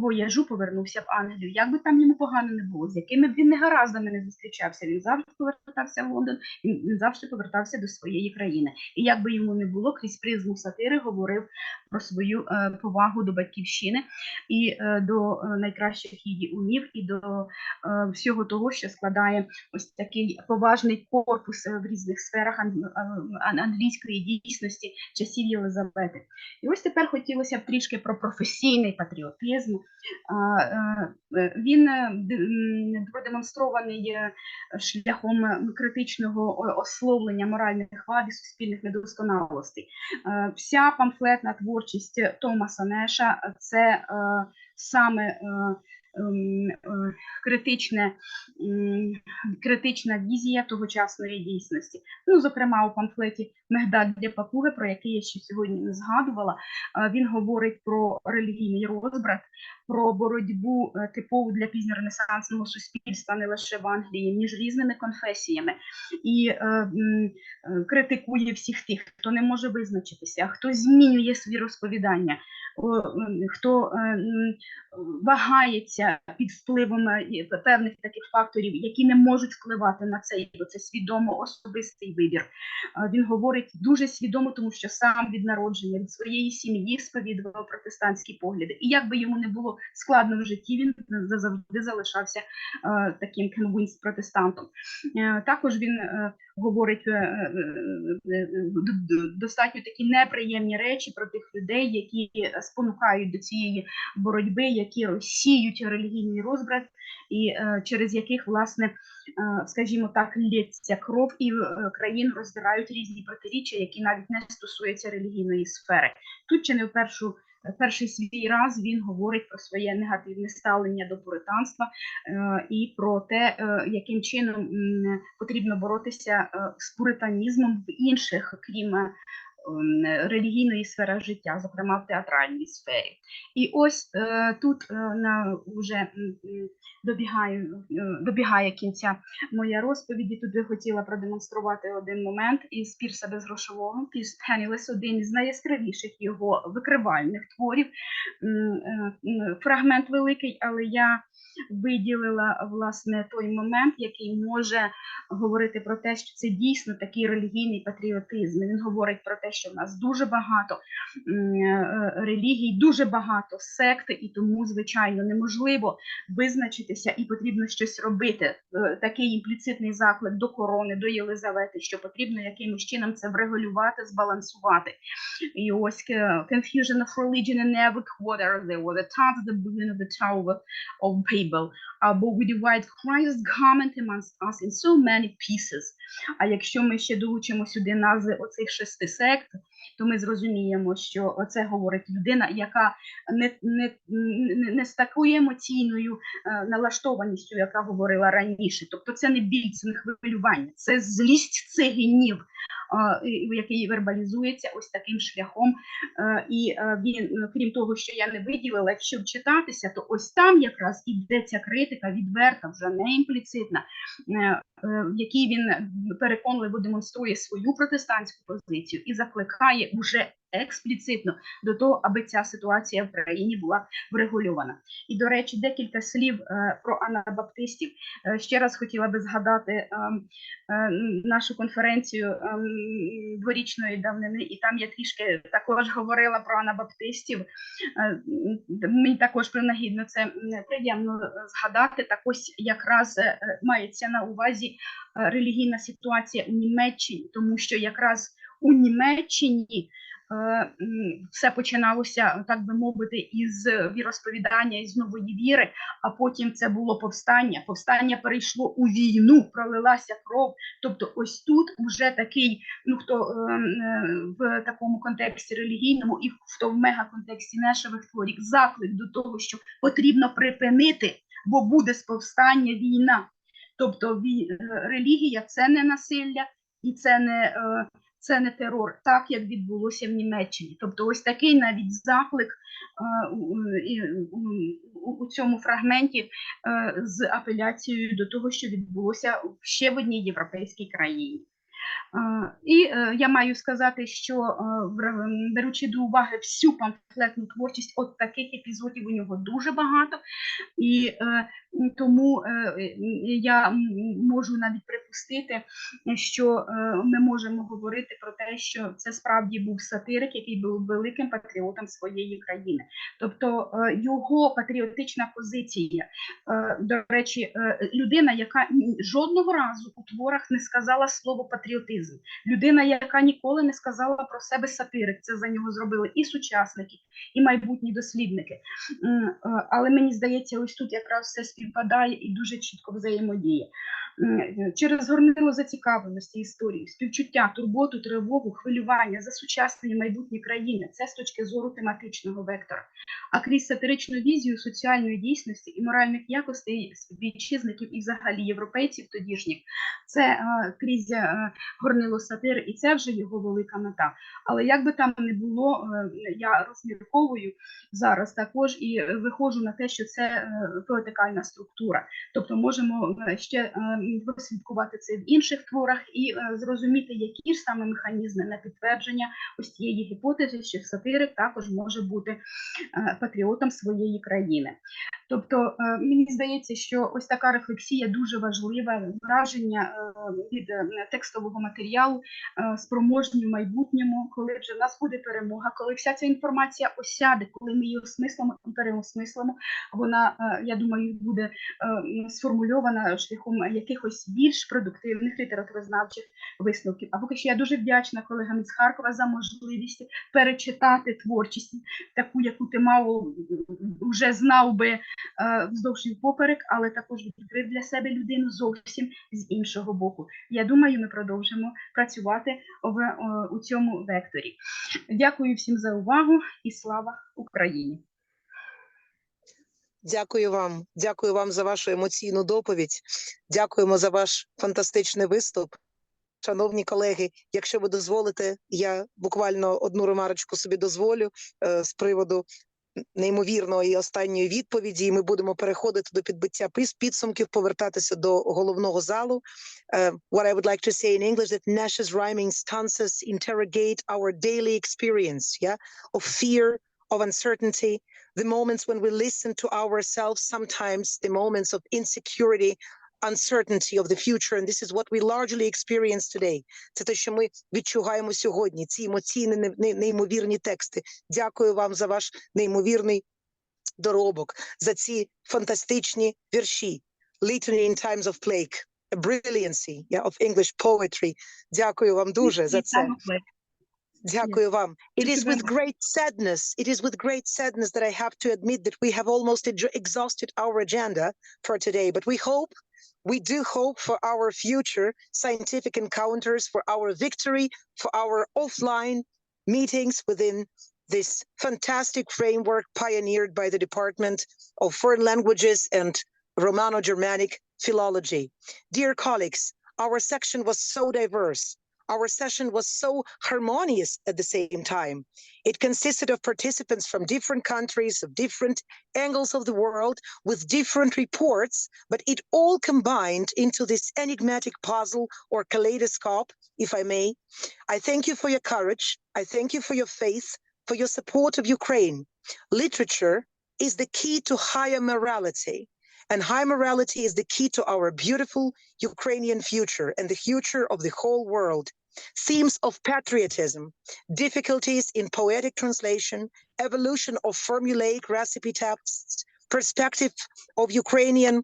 вояжу повернувся в Англію. Як би там йому погано не було, з якими б він негараздами не зустрічався, він завжди повертався в Лондон, він завжди повертався до своєї країни. І як би йому не було, крізь призму сатири говорив про свою повагу до батьківщини і до найкращих її умів, і до всього того, що складає ось такий поважний корпус в різних сферах англійської дійсності часів Єлизавети. І ось тепер хотілося б трішки про професійний патріотизм. Він продемонстрований шляхом критичного ословлення моральних вад і суспільних недосконалостей. Вся памфлетна творчість Томаса Неша – це саме критична візія тогочасної дійсності. Ну, зокрема, у памфлеті «Мигдаль для папуги», про який я ще сьогодні не згадувала, він говорить про релігійний розбрат, про боротьбу типову для пізньоренесансного суспільства не лише в Англії, між різними конфесіями, і критикує всіх тих, хто не може визначитися, хто змінює свої розповідання, хто вагається під впливом певних таких факторів, які не можуть впливати на це, бо це свідомо особистий вибір. Він говорить дуже свідомо, тому що сам від народження, від своєї сім'ї сповідував протестантські погляди. І як би йому не було складно в житті, він завжди залишався таким конвінс-протестантом. Також він говорить достатньо такі неприємні речі про тих людей, які спонукають до цієї боротьби, які розсіють релігійний розбрат, і через яких, власне, скажімо так, лється кров, і країн роздирають різні протиріччя, які навіть не стосуються релігійної сфери. Тут чи не в перший свій раз він говорить про своє негативне ставлення до пуританства і про те, яким чином потрібно боротися з пуританізмом в інших, крім релігійної сфери життя, зокрема в театральній сфері. І ось тут вже добігає кінця моя розповіді. Тут я хотіла продемонструвати один момент із «Пірса безгрошового», «Пірс Пеннілес», один із найяскравіших його викривальних творів. Фрагмент великий, але я виділила, власне, той момент, який може говорити про те, що це дійсно такий релігійний патріотизм. Він говорить про те, що в нас дуже багато релігій, дуже багато сект, і тому, звичайно, неможливо визначитися і потрібно щось робити. Такий імпліцитний заклик до корони, до Єлизавети, що потрібно якимось чином це врегулювати, збалансувати. І ось confusion of religion in every quarter, there was a thought at the beginning of the Tower of Babel, but we divide Christ's garment amongst us in so many pieces. А якщо ми ще долучимо сюди назви оцих 6 сект, то ми зрозуміємо, що це говорить людина, яка не з такою емоційною налаштованістю, яка говорила раніше. Тобто це не біль, це не хвилювання, це злість, це гнів, який вербалізується ось таким шляхом. І він, крім того, що я не виділила, якщо вчитатися, то ось там якраз іде ця критика відверта, вже не імпліцитна, в якій він переконливо демонструє свою протестантську позицію і закликає уже експліцитно до того, аби ця ситуація в країні була врегульована. І, до речі, декілька слів про анабаптистів. Ще раз хотіла би згадати нашу конференцію дворічної давнини, і там я трішки також говорила про анабаптистів. Мені також принагідно це приємно згадати. Так ось якраз мається на увазі релігійна ситуація у Німеччині, тому що якраз у Німеччині все починалося, так би мовити, із віросповідання, із нової віри, а потім це було повстання. Повстання перейшло у війну, пролилася кров. Тобто ось тут вже такий, ну хто в такому контексті релігійному і хто в мегаконтексті нешевих творів, заклик до того, що потрібно припинити, бо буде з повстання війна. Тобто релігія – це не насилля і це не терор, так як відбулося в Німеччині. Тобто ось такий навіть заклик у цьому фрагменті з апеляцією до того, що відбулося ще в одній європейській країні. І я маю сказати, що беручи до уваги всю памфлетну творчість, от таких епізодів у нього дуже багато, і тому я можу навіть припустити, що ми можемо говорити про те, що це справді був сатирик, який був великим патріотом своєї країни. Тобто його патріотична позиція, до речі, людина, яка жодного разу у творах не сказала слово патріотизм, людина, яка ніколи не сказала про себе сатирик, це за нього зробили і сучасники, і майбутні дослідники. Але мені здається, ось тут якраз все співпадає і дуже чітко взаємодіє. Через горнило зацікавленості історії, співчуття, турботу, тривогу, хвилювання за сучасні майбутні країни – це з точки зору тематичного вектора. А крізь сатиричну візію соціальної дійсності і моральних якостей вітчизників і взагалі європейців тодішніх – це крізь горнило сатири, і це вже його велика мета. Але як би там не було, я розмірковую зараз також і виходжу на те, що це поетикальна структура. Тобто можемо ще прослідкувати це в інших творах і зрозуміти, які ж саме механізми на підтвердження ось цієї гіпотези, що сатирик також може бути патріотом своєї країни. Тобто мені здається, що ось така рефлексія дуже важлива, враження від текстового матеріалу спроможні в майбутньому, коли вже в нас буде перемога, коли вся ця інформація осяде, коли ми її осмислимо і переосмислимо, вона, я думаю, буде сформульована шляхом якихось більш продуктивних літературознавчих висновків. А поки що я дуже вдячна колегам із Харкова за можливість перечитати творчість, таку, яку ти мало вже знав би вздовж і впоперек, але також відкрив для себе людину зовсім з іншого боку. Я думаю, ми продовжимо працювати у цьому векторі. Дякую всім за увагу і слава Україні! Дякую вам за вашу емоційну доповідь. Дякуємо за ваш фантастичний виступ. Шановні колеги, якщо ви дозволите, я буквально одну ремарочку собі дозволю з приводу неймовірної останньої відповіді, і ми будемо переходити до підбиття підсумків, повертатися до головного залу. What I would like to say in English that Nash's rhyming stanzas interrogate our daily experience, of fear, of uncertainty, the moments when we listen to ourselves, sometimes the moments of insecurity, uncertainty of the future, and this is what we largely experience today. Це те, що ми відчуваємо сьогодні, ці емоційні неймовірні тексти. Дякую вам за ваш неймовірний доробок, за ці фантастичні вірші. Litany in times of plague, a brilliancy, of English poetry. Дякую вам дуже за це. Дякую вам. It is with great sadness that I have to admit that we have almost exhausted our agenda for today, but we do hope for our future scientific encounters, for our victory, for our offline meetings within this fantastic framework pioneered by the Department of Foreign Languages and Romano-Germanic Philology. Dear colleagues, our section was so diverse. Our session was so harmonious at the same time. It consisted of participants from different countries, of different angles of the world, with different reports, but it all combined into this enigmatic puzzle or kaleidoscope, if I may. I thank you for your courage. I thank you for your faith, for your support of Ukraine. Literature is the key to higher morality. And high morality is the key to our beautiful Ukrainian future and the future of the whole world. Themes of patriotism, difficulties in poetic translation, evolution of formulaic recipe texts, perspective of Ukrainian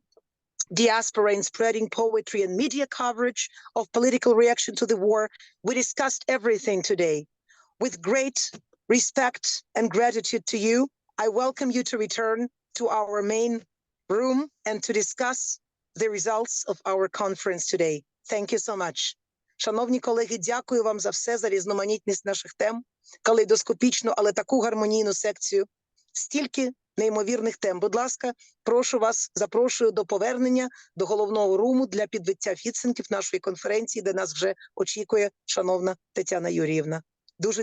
diaspora in spreading poetry and media coverage of political reaction to the war. We discussed everything today. With great respect and gratitude to you, I welcome you to return to our main room and to discuss the results of our conference today. Thank you so much. Шановні колеги, дякую вам за все, за різноманітність наших тем, калейдоскопічну, але таку гармонійну секцію. Стільки неймовірних тем. Будь ласка, прошу вас, запрошую до повернення до головного руму для підбиття підсумків нашої конференції, де нас вже очікує шановна Тетяна Юріївна.